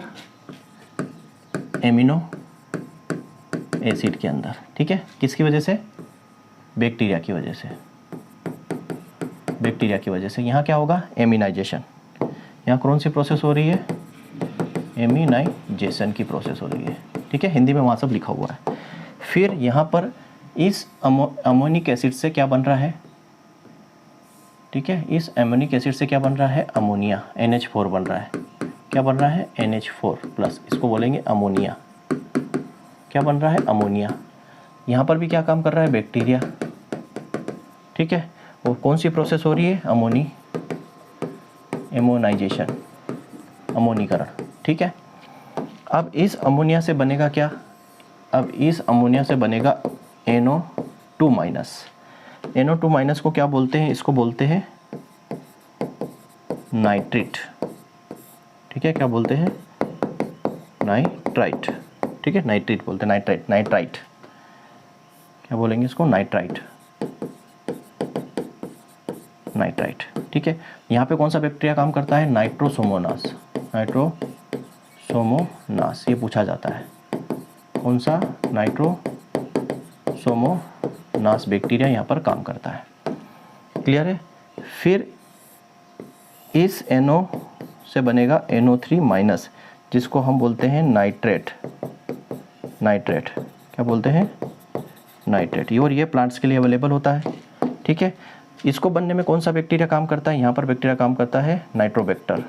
एमिनो एसिड के अंदर। ठीक है, किसकी वजह से, बैक्टीरिया की वजह से, बैक्टीरिया की वजह से। यहाँ क्या होगा, एमिनाइजेशन। यहाँ कौन सी प्रोसेस हो रही है, एमिनाइजेशन की प्रोसेस हो रही है। ठीक है, हिंदी में वहाँ सब लिखा हुआ है। फिर यहाँ पर इस अमोनिक एसिड से क्या बन रहा है, ठीक है, इस अमोनिक एसिड से क्या बन रहा है, अमोनिया, NH4 बन रहा है। क्या बन रहा है, NH4+, इसको बोलेंगे अमोनिया। क्या बन रहा है, अमोनिया। यहाँ पर भी क्या काम कर रहा है, बैक्टीरिया। ठीक है, और कौन सी प्रोसेस हो रही है, एमोनाइजेशन, अमोनीकरण। ठीक है, अब इस अमोनिया से बनेगा क्या, अब इस अमोनिया से बनेगा NO2-। NO2- को क्या बोलते हैं, इसको बोलते हैं नाइट्रेट। ठीक है, क्या बोलते हैं, नाइट्राइट। ठीक है, नाइट्रेट बोलते हैं, नाइट्राइट क्या बोलेंगे इसको, नाइट्राइट। ठीक है, यहाँ पे कौन सा बैक्टीरिया काम करता है, नाइट्रोसोमोनास। ये पूछा जाता है, कौन सा, नाइट्रोसोमोनास बैक्टीरिया यहाँ पर काम करता है। क्लियर है। फिर इस NO से बनेगा NO3-, जिसको हम बोलते हैं नाइट्रेट। क्या बोलते हैं, नाइट्रेट। और ये प्लांट्स के लिए अवेलेबल होता है। ठीक है, इसको बनने में कौन सा बैक्टीरिया काम करता है, यहाँ पर बैक्टीरिया काम करता है नाइट्रोबैक्टर।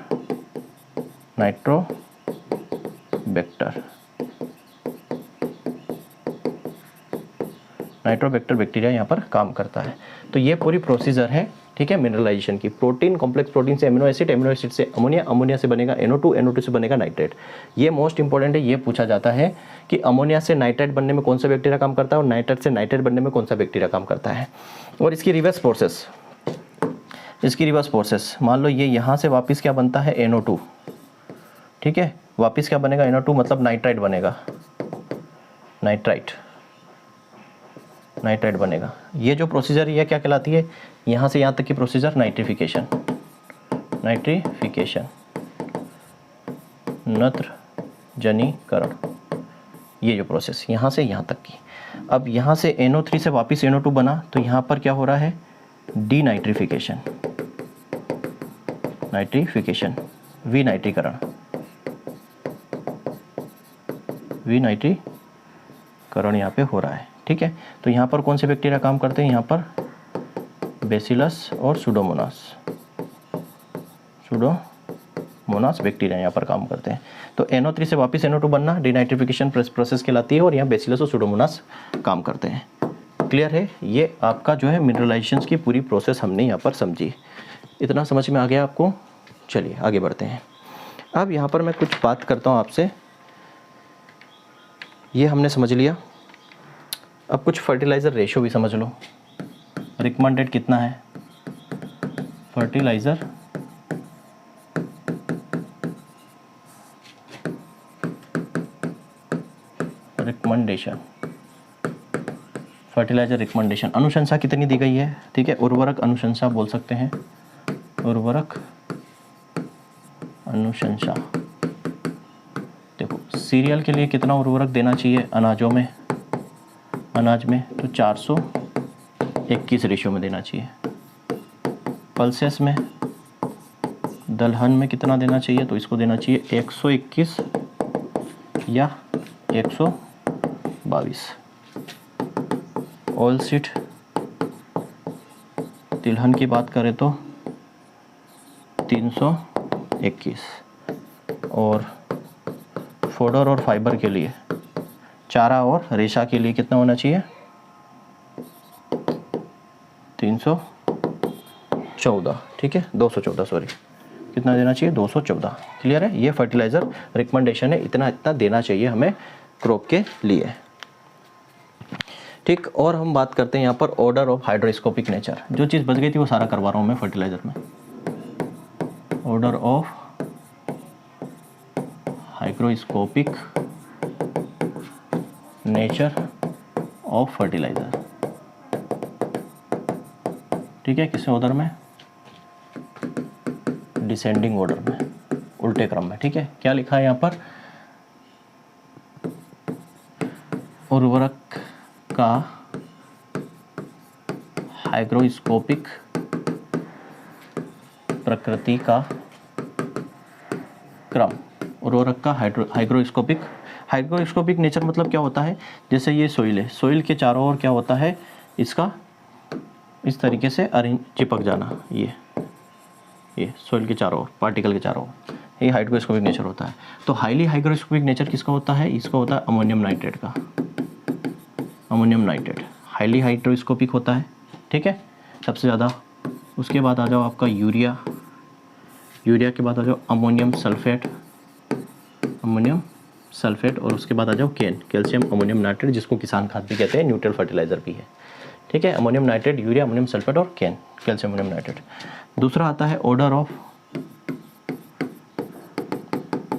नाइट्रोबैक्टर बैक्टीरिया यहाँ पर काम करता है। तो ये पूरी प्रोसीजर है। ठीक है, मिनरलाइजेशन की। प्रोटीन, कॉम्प्लेक्स प्रोटीन से अमीनो एसिड, अमीनो एसिड से अमोनिया, अमोनिया से बनेगा NO2, NO2 से बनेगा नाइट्रेट। ये मोस्ट इंपॉर्टेंट है, ये पूछा जाता है कि अमोनिया से नाइट्रेट बनने में कौन सा बैक्टीरिया काम करता है और नाइट्रेट से नाइट्रेट बनने में कौन सा बैक्टीरिया काम करता है। और इसकी रिवर्स प्रोसेस, इसकी रिवर्स प्रोसेस, मान लो ये यहाँ से वापस क्या बनता है NO2, ठीक है, वापस क्या बनेगा NO2 मतलब नाइट्राइट बनेगा, नाइट्राइट बनेगा। ये जो प्रोसीजर ये क्या कहलाती है, यहाँ से यहाँ तक की प्रोसीजर नाइट्रिफिकेशन, नत्रजनीकरण, ये जो प्रोसेस यहाँ से यहाँ तक की। अब यहाँ से NO3 से वापस NO2 बना तो यहाँ पर क्या हो रहा है, डीनाइट्रिफिकेशन, विनाइट्रीकरण यहाँ पे हो रहा है, ठीक है। तो यहाँ पर कौन से बैक्टीरिया काम करते हैं, यहाँ पर बेसिलस और सुडोमोनास बैक्टीरिया यहाँ पर काम करते हैं। तो NO3 से वापस NO2 बनना डीनाइट्रिफिकेशन प्रोसेस कहलाती है और यहाँ बेसिलस और सुडोमोनास काम करते हैं। क्लियर है, ये आपका जो है मिनरलाइजेशन की पूरी प्रोसेस हमने यहाँ पर समझी। इतना समझ में आ गया आपको? चलिए आगे बढ़ते हैं। अब यहाँ पर मैं कुछ बात करता हूँ आपसे, ये हमने समझ लिया। अब कुछ फर्टिलाइज़र रेशियो भी समझ लो। रिकमेंडेड कितना है फर्टिलाइज़र रिकमेंडेशन, अनुशंसा कितनी दी गई है, ठीक है, उर्वरक अनुशंसा बोल सकते हैं, उर्वरक अनुशंसा। देखो सीरियल के लिए कितना उर्वरक देना चाहिए अनाज में तो 421 रेशियो में देना चाहिए। पल्सेस में, दलहन में कितना देना चाहिए, तो इसको देना चाहिए 121 या 122। ऑयल सीड तिलहन की बात करें तो 321। और फोडर और फाइबर के लिए, चारा और रेशा के लिए कितना होना चाहिए, 314, ठीक है, 214 सॉरी, कितना देना चाहिए, 214। क्लियर है, ये फर्टिलाइज़र रिकमेंडेशन है, इतना देना चाहिए हमें क्रॉप के लिए, ठीक। और हम बात करते हैं यहाँ पर ऑर्डर ऑफ हाइड्रोस्कोपिक नेचर। जो चीज़ बच गई थी वो सारा करवा रहा हूँ मैं फर्टिलाइज़र में। Order of hygroscopic nature of fertiliser, ठीक है, किस ऑर्डर में, डिसेंडिंग ऑर्डर में, उल्टे क्रम में, ठीक है। क्या लिखा है यहाँ पर, उर्वरक का हाइग्रोस्कोपिक प्रकृति का क्रम, उर्वरक का हाइग्रोस्कोपिक नेचर मतलब क्या होता है, जैसे ये सोइल है, सोइल के चारों ओर क्या होता है, इसका इस तरीके से अरेंज चिपक जाना, ये सोइल के चारों ओर, पार्टिकल के चारों ओर, ये हाइग्रोस्कोपिक नेचर होता है। तो हाईली हाइग्रोस्कोपिक नेचर किसका होता है, इसका होता है अमोनियम नाइट्रेट का। अमोनियम नाइट्रेट हाईली हाइड्रोस्कोपिक होता है, ठीक है, सबसे ज़्यादा। उसके बाद आ जाओ आपका यूरिया के बाद आ जाओ अमोनियम सल्फेट, और उसके बाद आ जाओ कैल्शियम अमोनियम नाइट्रेट, जिसको किसान खाद भी कहते हैं, न्यूट्रल फर्टिलाइज़र भी है, ठीक है। Ammonium nitrate, urea, ammonium sulphate और कैल्शियम अमोनियम नाइट्रेट। दूसरा आता है order of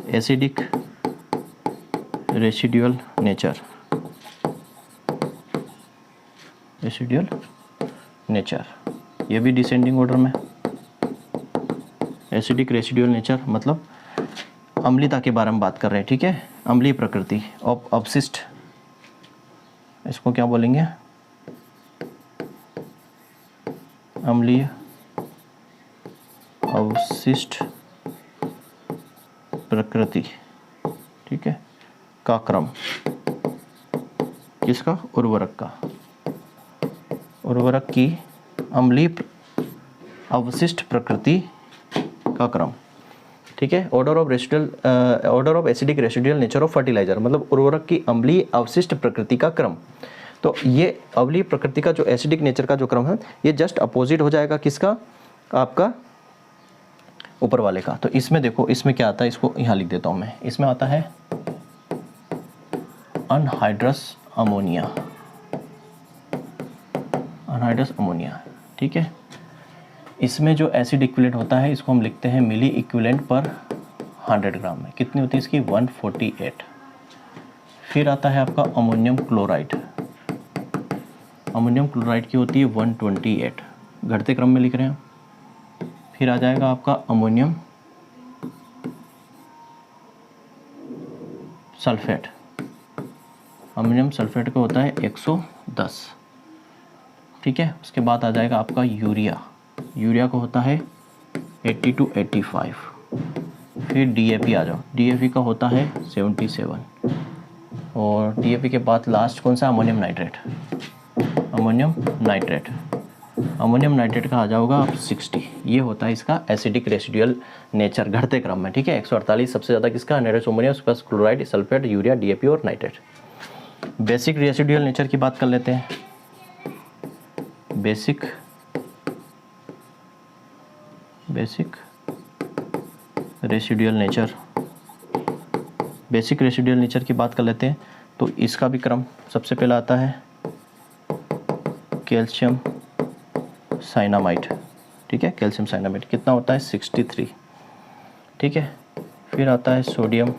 acidic residual nature, ये भी डिसेंडिंग ऑर्डर में। एसिडिक रेसिडुअल नेचर मतलब अम्लीता के बारे में बात कर रहे हैं, ठीक है, अम्लीय प्रकृति, अवशिष्ट, इसको क्या बोलेंगे, अम्लीय अवशिष्ट प्रकृति, ठीक है, का क्रम, किसका, उर्वरक की अम्लीय अवशिष्ट प्रकृति का क्रम, ठीक है। Order of acidic residual nature of fertiliser मतलब उर्वरक की अम्लीय अवशिष्ट प्रकृति का क्रम। तो ये अवली प्रकृति का जो एसिडिक नेचर का जो क्रम है ये जस्ट अपोजिट हो जाएगा किसका, आपका ऊपर वाले का। तो इसमें देखो इसमें क्या आता है, इसको यहाँ लिख देता हूँ मैं, इसमें आता है अनहाइड्रस अमोनिया, अनहाइड्रस अमोनिया, ठीक है। इसमें जो एसिड इक्विवेलेंट होता है इसको हम लिखते हैं मिली इक्विवेलेंट पर 100 ग्राम में, कितनी होती है इसकी 148। फिर आता है आपका अमोनियम क्लोराइड, अमोनियम क्लोराइड की होती है 128, घटते क्रम में लिख रहे हैं। फिर आ जाएगा आपका अमोनियम सल्फेट, अमोनियम सल्फेट का होता है 110, ठीक है। उसके बाद आ जाएगा आपका यूरिया, यूरिया को होता है 80 to 85। फिर डीएपी आ जाओ, डीएपी का होता है 77, और डीएपी के बाद लास्ट कौन सा, ammonium nitrate, ammonium nitrate, ammonium nitrate का आ जाओगा आप 60। ये होता है इसका एसिडिक रेसिडुअल नेचर घटते क्रम में, ठीक है। 148 सबसे ज़्यादा किसका, अनहाइड्रस अमोनिया, उसके पास क्लोराइड, सल्फेट, यूरिया, डीएपी और नाइट्रेट। बेसिक रेसिडुअल नेचर की बात कर लेते हैं। Basic residual nature, basic residual nature की बात कर लेते हैं। तो इसका भी क्रम सबसे पहला आता है कैल्शियम साइनामाइड, ठीक है। कैल्शियम साइनामाइड कितना होता है 63, ठीक है। फिर आता है सोडियम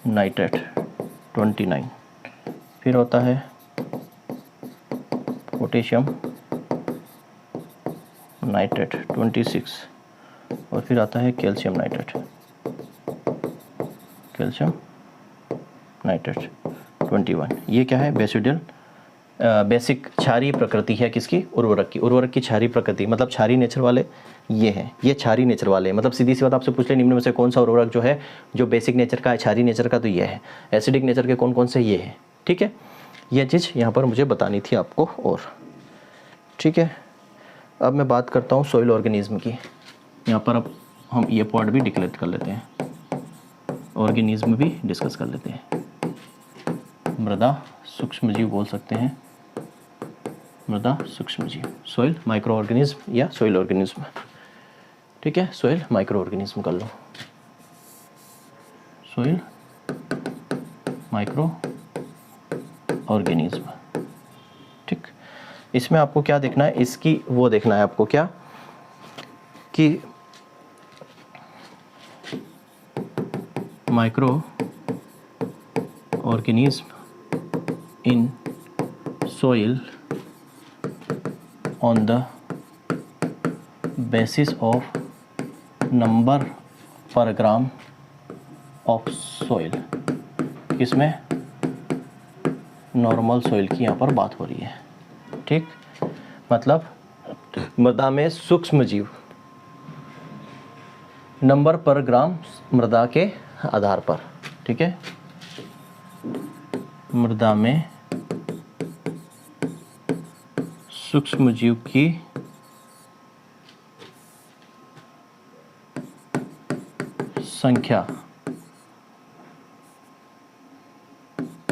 नाइट्रेट 29, फिर होता है पोटेशियम नाइट्रेट 26, और फिर आता है कैल्शियम नाइट्रेट, कैल्शियम नाइट्रेट 21। ये क्या है, बेसिडुअल बेसिक क्षारीय प्रकृति है किसकी, उर्वरक की। उर्वरक की क्षारीय प्रकृति मतलब क्षारीय नेचर वाले ये हैं, ये क्षारीय नेचर वाले हैं। मतलब सीधी सी बात आपसे पूछ ले निम्न में से कौन सा उर्वरक जो है जो बेसिक नेचर का है, क्षारीय नेचर का, तो ये है। एसिडिक नेचर के कौन कौन से, ये है, ठीक है। ये चीज़ यहाँ पर मुझे बतानी थी आपको, और ठीक है। अब मैं बात करता हूँ सॉइल ऑर्गेनिज्म की। यहाँ पर अब हम ये पॉइंट भी डिक्लेयर कर लेते हैं, ऑर्गेनिज्म भी डिस्कस कर लेते हैं। मृदा सूक्ष्मजीव बोल सकते हैं, मृदा सूक्ष्मजीव, सॉइल माइक्रो ऑर्गेनिज्म या सॉइल ऑर्गेनिज्म, ठीक है। सॉइल माइक्रो ऑर्गेनिज्म कर लो, सॉइल माइक्रो ऑर्गेनिज्म, ठीक। इसमें आपको क्या देखना है, इसकी वो देखना है आपको क्या कि micro organism in soil on the basis of number per gram of soil। किसमें, नॉर्मल सॉइल की यहाँ पर बात हो रही है, ठीक। मतलब मृदा में सूक्ष्म जीव नंबर पर ग्राम मृदा के आधार पर, ठीक है। मृदा में सूक्ष्म जीव की संख्या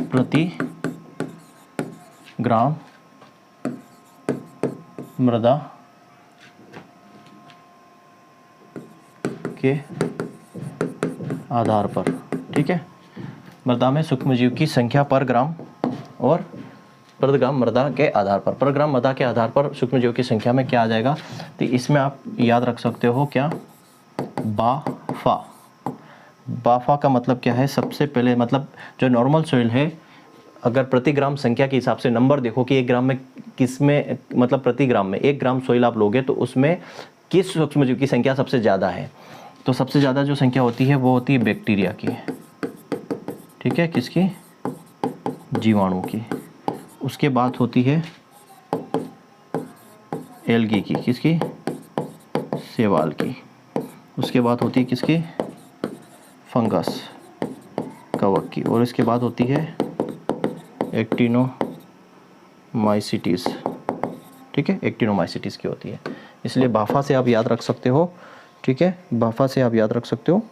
प्रति ग्राम मृदा के आधार पर, ठीक है। मृदा में सूक्ष्मजीव की संख्या पर ग्राम और पर ग्राम मृदा के आधार पर ग्राम मृदा के आधार पर सूक्ष्मजीव की संख्या में क्या आ जाएगा। तो इसमें आप याद रख सकते हो क्या, बाफा। बाफा का मतलब क्या है, सबसे पहले मतलब जो नॉर्मल सॉइल है, अगर प्रति ग्राम संख्या के हिसाब से नंबर देखो कि 1 ग्राम में किस में, मतलब प्रति ग्राम में 1 ग्राम सॉइल आप लोगे तो उसमें किस सूक्ष्मजीव की संख्या सबसे ज़्यादा है। तो सबसे ज़्यादा जो संख्या होती है वो होती है बैक्टीरिया की, ठीक है, किसकी, जीवाणु की। उसके बाद होती है एल्गी की, किसकी, शैवाल की। उसके बाद होती है किसकी, फंगस, कवक की। और इसके बाद होती है एक्टिनोमाइसिटीज, ठीक है, एक्टिनोमाइसिटीज की होती है। इसलिए बाफा से आप याद रख सकते हो, ठीक है, बाफा से आप याद रख सकते हो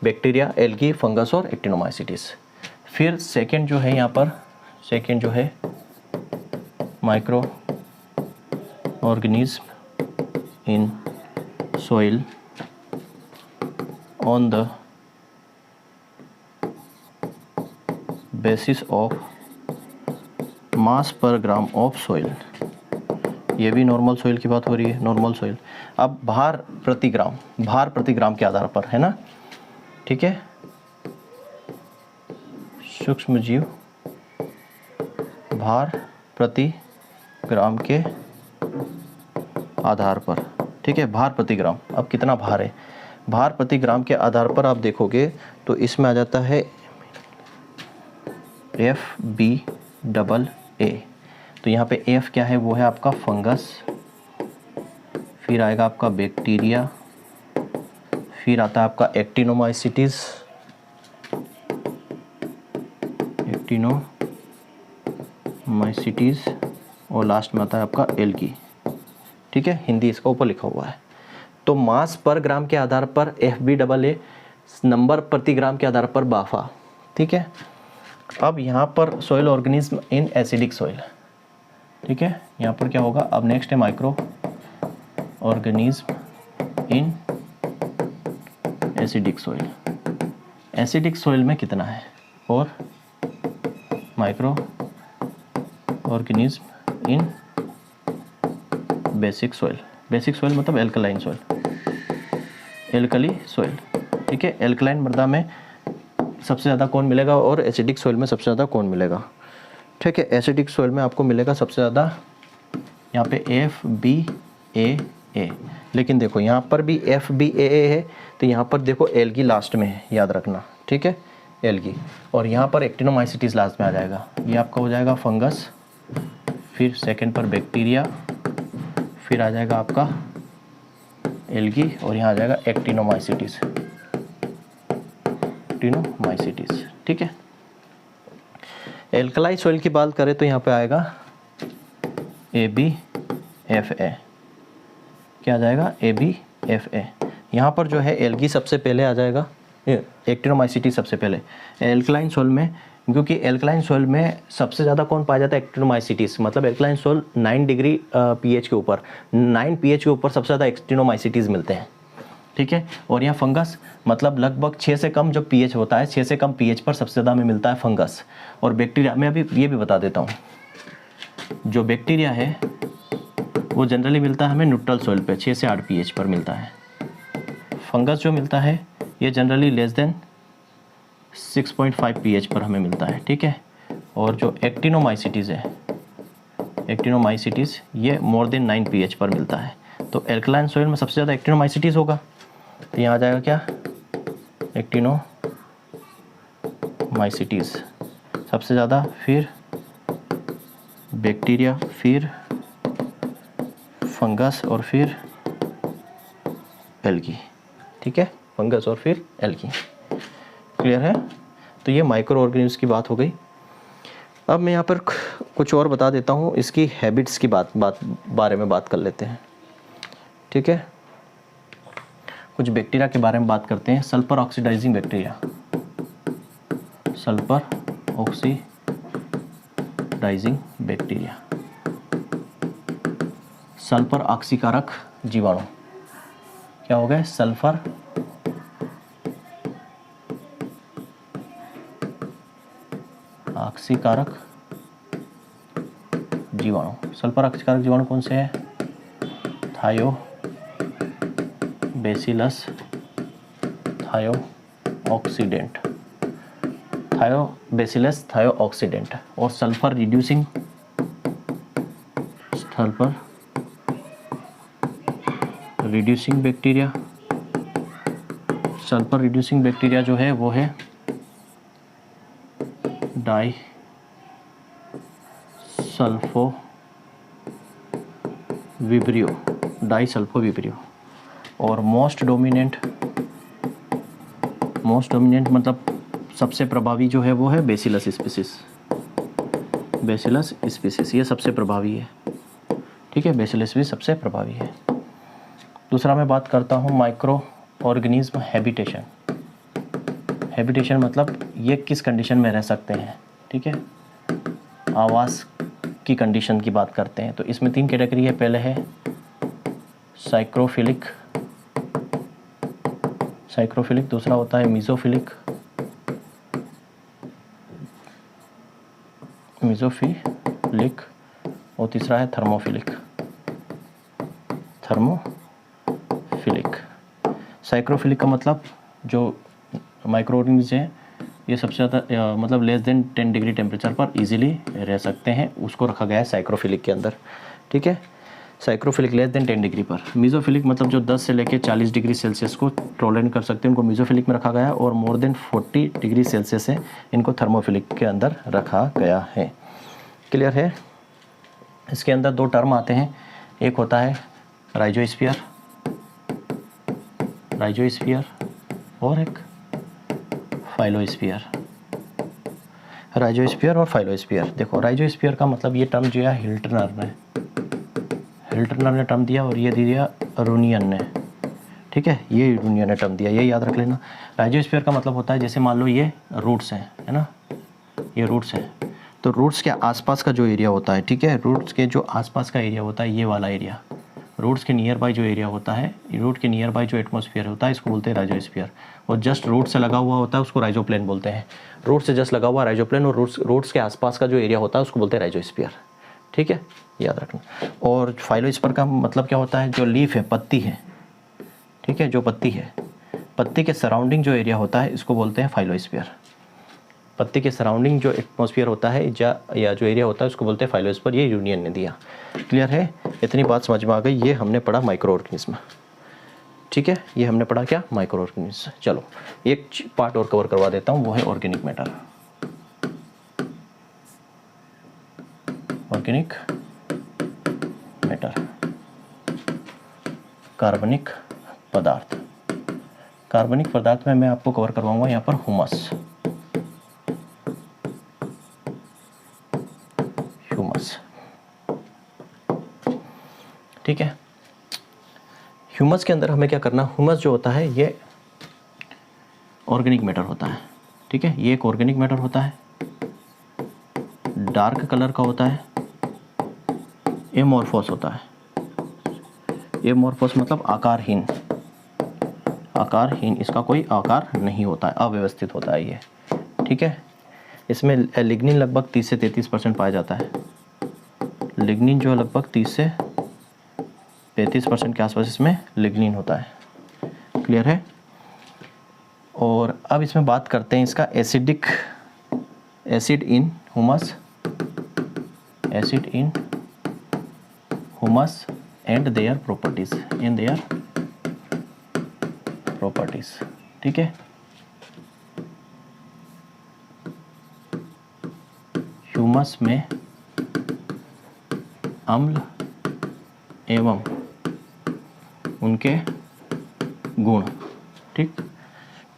बैक्टीरिया, एल्गी, फंगस और एक्टिनोमाइसिटीज। फिर सेकंड जो है यहाँ पर, सेकंड जो है micro organism in soil on the basis of mass पर ग्राम ऑफ सोइल। ये भी नॉर्मल सोइल की बात हो रही है, नॉर्मल सोइल। अब भार प्रति ग्राम, भार प्रति ग्राम के आधार पर, है ना, ठीक है, सूक्ष्म जीव भार प्रति ग्राम के आधार पर, ठीक है, भार प्रति ग्राम। अब कितना भार है, भार प्रति ग्राम के आधार पर आप देखोगे तो इसमें आ जाता है FBAA। तो यहाँ पे F क्या है, वो है आपका फंगस, फिर आएगा आपका बैक्टीरिया, फिर आता है आपका एक्टिनोमाइसिटीज, एक्टिनोमाइसिटीज, और लास्ट में आता है आपका एल्गी, ठीक है, हिंदी इसका ऊपर लिखा हुआ है। तो मास पर ग्राम के आधार पर FBAA, नंबर प्रति ग्राम के आधार पर बाफा, ठीक है। अब यहाँ पर soil organism in acidic soil, ठीक है, यहाँ पर क्या होगा, अब नेक्स्ट है micro organism in acidic soil. Acidic soil में कितना है, और micro organism in basic soil. Basic soil मतलब एल्कलाइन सॉइल, एल्कली सॉइल, ठीक है। एल्कलाइन मृदा में सबसे ज़्यादा कौन मिलेगा और एसिडिक सॉइल में सबसे ज़्यादा कौन मिलेगा, ठीक है। एसिडिक सॉइल में आपको मिलेगा सबसे ज़्यादा यहाँ पे FBAA, लेकिन देखो यहाँ पर भी FBAA है, तो यहाँ पर देखो एल्गी लास्ट में है, याद रखना, ठीक है, एल्गी। और यहाँ पर एक्टिनोमाइसिटीज लास्ट में आ जाएगा, ये आपका हो जाएगा फंगस, फिर सेकंड पर बैक्टीरिया, फिर आ जाएगा आपका एल्गी, और यहाँ आ जाएगा एक्टिनोमाइसिटीज, एक्टिनोमाइसिटीज, ठीक है। एल्कलाई सॉइल की बात करें तो यहाँ पे आएगा ABFA, क्या आ जाएगा, ABFA। यहाँ पर जो है एल्गी सबसे पहले आ जाएगा, एक्टिनोमाइसिटीज सबसे पहले एल्कलाइन सॉइल में, क्योंकि एल्कलाइन सॉइल में सबसे ज़्यादा कौन पाया जाता है, एक्टिनोमाइसिटीज। मतलब एल्कलाइन सॉइल 9 डिग्री pH के ऊपर, 9 pH के ऊपर सबसे ज़्यादा एक्टिनोमाइसिटीज मिलते हैं, ठीक है। और यहाँ फंगस मतलब लगभग 6 से कम जो pH होता है, 6 से कम pH पर सबसे ज़्यादा हमें मिलता है फंगस। और बैक्टीरिया, मैं अभी ये भी बता देता हूँ, जो बैक्टीरिया है वो जनरली मिलता है हमें न्यूट्रल सॉइल पे 6 से 8 pH पर मिलता है। फंगस जो मिलता है ये जनरली लेस देन 6.5 pH पर हमें मिलता है, ठीक है। और जो एक्टिनोमाइसिटीज़ है, एक्टिनोमाइसिटीज़ ये मोर देन 9 pH पर मिलता है। तो एल्कलाइन सॉइल में सबसे ज़्यादा एक्टिनोमाइसिटीज़ होगा, तो यहाँ आ जाएगा क्या, एक्टिनोमाइसिटीज़ सबसे ज़्यादा, फिर बैक्टीरिया, फिर फंगस, और फिर एल्गी, ठीक है, फंगस और फिर एल्गी। क्लियर है। तो ये माइक्रो ऑर्गेनिज्म की बात हो गई। अब मैं यहाँ पर कुछ और बता देता हूँ, इसकी हैबिट्स की बारे में बात कर लेते हैं, ठीक है। कुछ बैक्टीरिया के बारे में बात करते हैं। Sulphur oxidising bacteria, sulphur oxidising bacteria, sulphur ऑक्सीकारक जीवाणु, क्या हो गए, सल्फर ऑक्सीकारक जीवाणु। सल्फर ऑक्सीकारक जीवाणु कौन से हैं, थायोबैसिलस थायोऑक्सीडेंट, थायोबैसिलस थायोऑक्सीडेंट। और sulphur reducing bacteria, sulphur reducing bacteria जो है वो है डाइसल्फोविब्रियो। और मोस्ट डोमिनेंट मतलब सबसे प्रभावी जो है वो है बैसिलस स्पीसीज, ये सबसे प्रभावी है, ठीक है, बैसिलस भी सबसे प्रभावी है। दूसरा मैं बात करता हूँ माइक्रो ऑर्गेनिज्म हैबिटेशन। हैबिटेशन मतलब ये किस कंडीशन में रह सकते हैं, ठीक है, आवास की कंडीशन की बात करते हैं। तो इसमें 3 कैटेगरी है। पहले है साइक्रोफिलिक, दूसरा होता है मीज़ोफिलिक, और तीसरा है थर्मोफिलिक। साइक्रोफिलिक का मतलब जो माइक्रो ऑर्गेनिज्म है ये सबसे ज़्यादा मतलब लेस देन 10 डिग्री टेम्परेचर पर इजीली रह सकते हैं, उसको रखा गया है साइक्रोफिलिक के अंदर, ठीक है। साइक्रोफिलिक लेस देन 10 डिग्री पर। मीज़ोफिलिक मतलब जो 10 से लेकर 40 डिग्री सेल्सियस को टॉलरेट कर सकते हैं, उनको मीज़ोफिलिक में रखा गया है, और मोर देन 40 डिग्री सेल्सियस है इनको थर्मोफिलिक के अंदर रखा गया है। क्लियर है। इसके अंदर 2 टर्म आते हैं, एक होता है राइजोस्फीयर और एक फाइलोस्फीयर। राइजोस्फीयर और फाइलोस्फीयर। देखो राइजोस्फीयर का मतलब ये टर्म जो है हिल्टनर ने टर्म दिया, और ये दिया रूनियन ने, ठीक है, ये रूनियन ने टर्म दिया, ये याद रख लेना। राइजोस्फीयर का मतलब होता है जैसे मान लो ये रूट्स हैं, है ना, ये रूट्स हैं, तो रूट्स के आसपास का जो एरिया होता है, ठीक है, रूट्स के जो आसपास का एरिया होता है ये वाला एरिया, रूट्स के नियर बाय जो एरिया होता है, रूट के नियर बाय जो एटमॉस्फेयर होता है इसको बोलते हैं राइजोस्फीयर। और जस्ट रूट से लगा हुआ होता है उसको राइजोप्लेन बोलते हैं। रूट से जस्ट लगा हुआ राइजोप्लेन, और रूट्स के आसपास का जो एरिया होता है उसको बोलते हैं राइजोस्फीयर, ठीक है, याद रखना। और फाइलोस्फीयर का मतलब क्या होता है, जो लीफ है, पत्ती है, ठीक है, जो पत्ती है, पत्ती के सराउंडिंग जो एरिया होता है इसको बोलते हैं फाइलोस्फीयर। पत्ती के सराउंडिंग जो एटमॉस्फेयर होता है या जो एरिया होता है उसको बोलते हैं फाइलोस्फीयर। ये यूनियन ने दिया। क्लियर है, इतनी बात समझ में आ गई। ये हमने पढ़ा माइक्रो ऑर्गेनिज्म, ठीक है, ये हमने पढ़ा क्या, माइक्रो ऑर्गेनिज्म। चलो एक पार्ट और कवर करवा देता हूँ, वो है ऑर्गेनिक मैटर। ऑर्गेनिक मैटर, कार्बनिक पदार्थ। कार्बनिक पदार्थ में मैं आपको कवर करवाऊंगा यहाँ पर ह्यूमस, ठीक है। ह्यूमस के अंदर हमें क्या करना, ह्यूमस जो होता है ये ऑर्गेनिक मैटर होता है, ठीक है, ये एक ऑर्गेनिक मैटर होता है, डार्क कलर का होता है, एमोर्फोस होता है। एमोर्फोस मतलब आकारहीन, इसका कोई आकार नहीं होता है, अव्यवस्थित होता है ये, ठीक है। इसमें लिग्निन लगभग 30 से 33% पाया जाता है। लिग्निन जो लगभग 30 से 35% के आसपास इसमें लिग्निन होता है। क्लियर है। और अब इसमें बात करते हैं इसका acid in humus and their properties, ठीक है। ह्यूमस में अम्ल एवं उनके गुण, ठीक,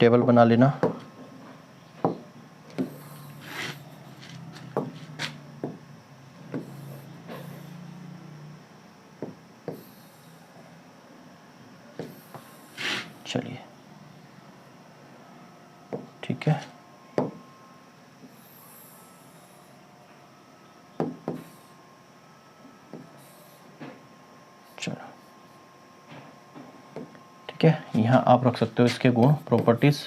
टेबल बना लेना। चलिए ठीक है, चलो ठीक है। यहाँ आप रख सकते हो इसके गुण, प्रॉपर्टीज,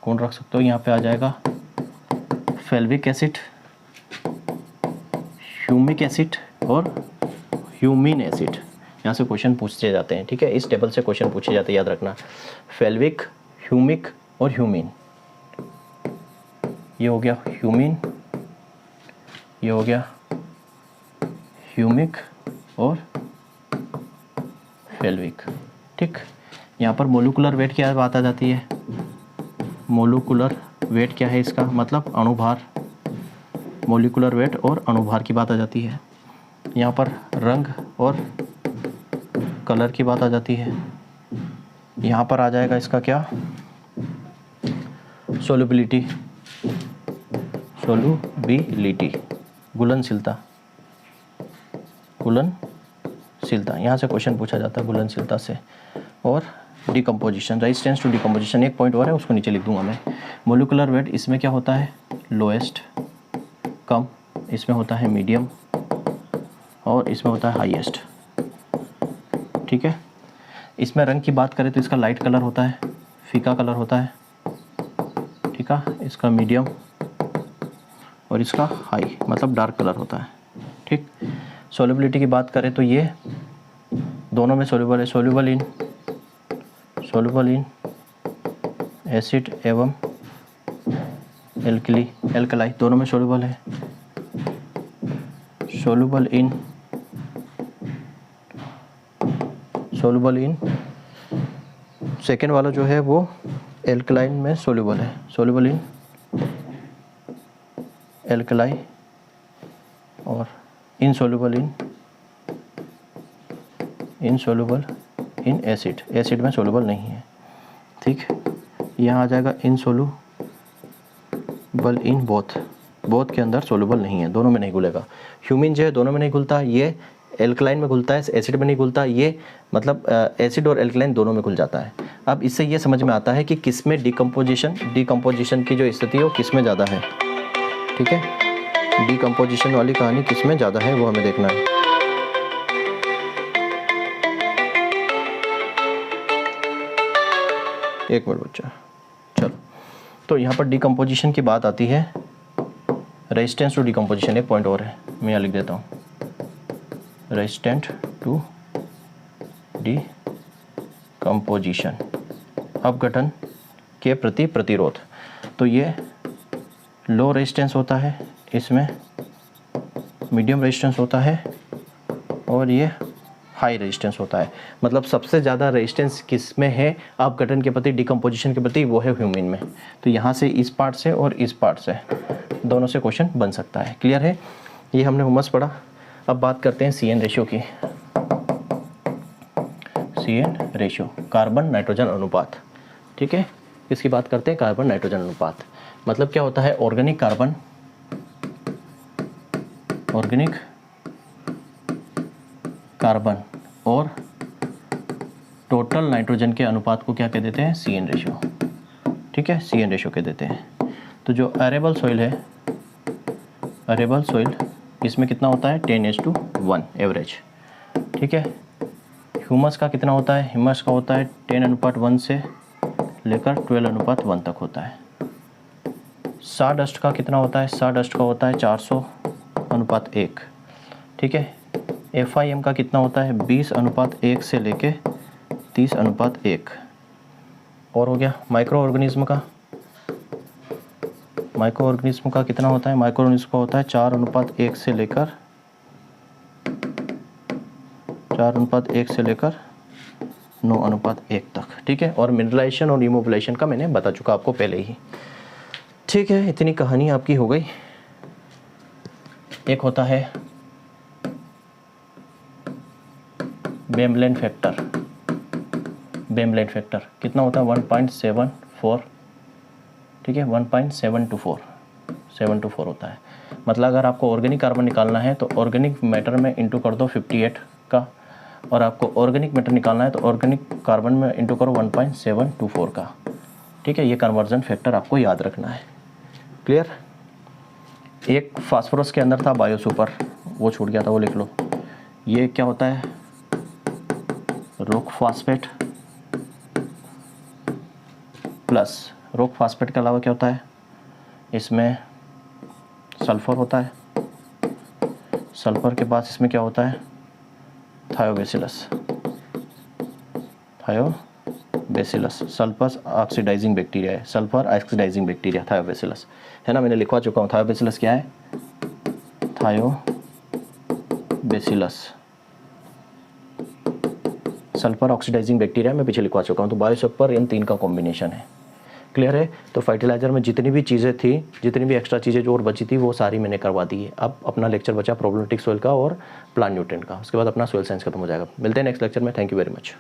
गुण रख सकते हो। यहाँ पे आ जाएगा फेल्विक एसिड, ह्यूमिक एसिड और ह्यूमिन एसिड। यहाँ से क्वेश्चन पूछे जाते हैं, ठीक है, इस टेबल से क्वेश्चन पूछे जाते हैं, याद रखना। फेल्विक, ह्यूमिक और ह्यूमिन, ये हो गया ह्यूमिन, ये हो गया ह्यूमिक और फेल्विक, ठीक। यहाँ पर मोलिकुलर वेट क्या बात आ जाती है, मोलिकुलर वेट क्या है इसका मतलब अणुभार, मोलिकुलर वेट और अणुभार की बात आ जाती है। यहाँ पर रंग और कलर की बात आ जाती है। यहाँ पर आ जाएगा इसका क्या, सोल्युबिलिटी, घुलनशीलता, यहाँ से क्वेश्चन पूछा जाता है घुलनशीलता से। और डिकम्पोजिशन, रेजिस्टेंस टू डिकम्पोजिशन, एक पॉइंट और है उसको नीचे लिख दूंगा मैं। मोलिकुलर वेट इसमें क्या होता है, लोएस्ट कम, इसमें होता है मीडियम और इसमें होता है हाईएस्ट। ठीक है, इसमें रंग की बात करें तो इसका लाइट कलर होता है, फीका कलर होता है, ठीक है, इसका मीडियम और इसका हाई मतलब डार्क कलर होता है। ठीक, सॉल्युबिलिटी की बात करें तो ये दोनों में सॉल्युबल है, सॉल्युबल इन एसिड एवं एल्कलाई दोनों में सॉल्युबल है, सॉल्युबल इन सेकेंड वाला जो है वो एल्कलाइन में सॉल्युबल है, सॉल्युबल इन एल्कलाई और इनसॉल्युबल इन एसिड में सॉल्युबल नहीं है। ठीक, यहाँ आ जाएगा इनसॉल्युबल इन बोथ के अंदर सॉल्युबल नहीं है, दोनों में नहीं घुलेगा। ह्यूमिन जो है दोनों में नहीं घुलता, ये एल्कलाइन में घुलता है, एसिड में नहीं घुलता, ये मतलब एसिड और एल्कलाइन दोनों में घुल जाता है। अब इससे ये समझ में आता है कि किस में डिकम्पोजिशन की जो स्थिति है वो किस में ज़्यादा है। ठीक है, डिकम्पोजिशन वाली कहानी किस में ज़्यादा है वो हमें देखना है। एक मिनट बच्चा, चलो, तो यहाँ पर डिकम्पोजिशन की बात आती है, रेजिस्टेंस टू डिकम्पोजिशन, एक पॉइंट और है मैं यहाँ लिख देता हूँ, रेजिस्टेंट टू डिकम्पोजिशन, अपघटन के प्रति प्रतिरोध। तो ये लो रेजिस्टेंस होता है, इसमें मीडियम रेजिस्टेंस होता है और ये हाई रेजिस्टेंस होता है। मतलब सबसे ज़्यादा रेजिस्टेंस किस में है अपघटन के प्रति, डिकम्पोजिशन के प्रति, वो है ह्यूमिन में। तो यहाँ से इस पार्ट से और इस पार्ट से दोनों से क्वेश्चन बन सकता है। क्लियर है, ये हमने हुमस पढ़ा। अब बात करते हैं CN रेशियो की। CN रेशियो, कार्बन नाइट्रोजन अनुपात। ठीक है, इसकी बात करते हैं, कार्बन नाइट्रोजन अनुपात। मतलब क्या होता है, ऑर्गेनिक कार्बन और टोटल नाइट्रोजन के अनुपात को क्या कह देते हैं, CN रेशियो। ठीक है, CN रेशियो कह देते हैं। तो जो अरेबल सॉइल है, अरेबल सॉइल, इसमें कितना होता है, 10:1 एवरेज। ठीक है, ह्यूमस का कितना होता है, ह्यूमस का होता है 10:1 से लेकर 12:1 तक होता है। साडस्ट का कितना होता है, साडस्ट का होता है 400:1। ठीक है, FIM का कितना होता है, 20:1 से लेके 30:1। और हो गया माइक्रो ऑर्गेनिज्म का, कितना होता है, माइक्रो ऑर्गेनिज्म का होता है 4:1 से लेकर 9:1 तक। ठीक है, और मिनरलाइजेशन और इमोबिलाइजेशन का मैंने बता चुका आपको पहले ही। ठीक है, इतनी कहानी आपकी हो गई। एक होता है बेमलेन फैक्टर, कितना होता है, 1.74। ठीक है, 1.724 होता है। मतलब अगर आपको ऑर्गेनिक कार्बन निकालना है तो ऑर्गेनिक मैटर में इंटू कर दो 58 का, और आपको ऑर्गेनिक मैटर निकालना है तो ऑर्गेनिक कार्बन में इंटू करो 1.724 का। ठीक है, ये कन्वर्जन फैक्टर आपको याद रखना है। क्लियर। एक फास्फोरस के अंदर था बायोसुपर, वो छूट गया था, वो लिख लो। ये क्या होता है, rock phosphate plus, rock phosphate के अलावा क्या होता है, इसमें सल्फर होता है। सल्फर के बाद इसमें क्या होता है, थायोबैसिलस, सल्फर ऑक्सीडाइजिंग बैक्टीरिया है, थायोबैसिलस है ना, मैंने लिखवा चुका हूँ। थायोबैसिलस क्या है, थायोबैसिलस सल्फर ऑक्सीडाइजिंग बैक्टीरिया मैं पीछे लिखवा चुका हूँ। तो बायोसुपर इन 3 का कॉम्बिनेशन है। क्लियर है। तो फर्टिलाइजर में जितनी भी चीज़ें थी, जितनी भी एक्स्ट्रा चीज़ें जो और बची थी, वो सारी मैंने करवा दी है। अब अपना लेक्चर बचा प्रॉब्लमेटिक सोइल का और प्लांट न्यूट्रिएंट का, उसके बाद अपना सोइल साइंस खत्म हो जाएगा। मिलते हैं नेक्स्ट लेक्चर में। Thank you very much.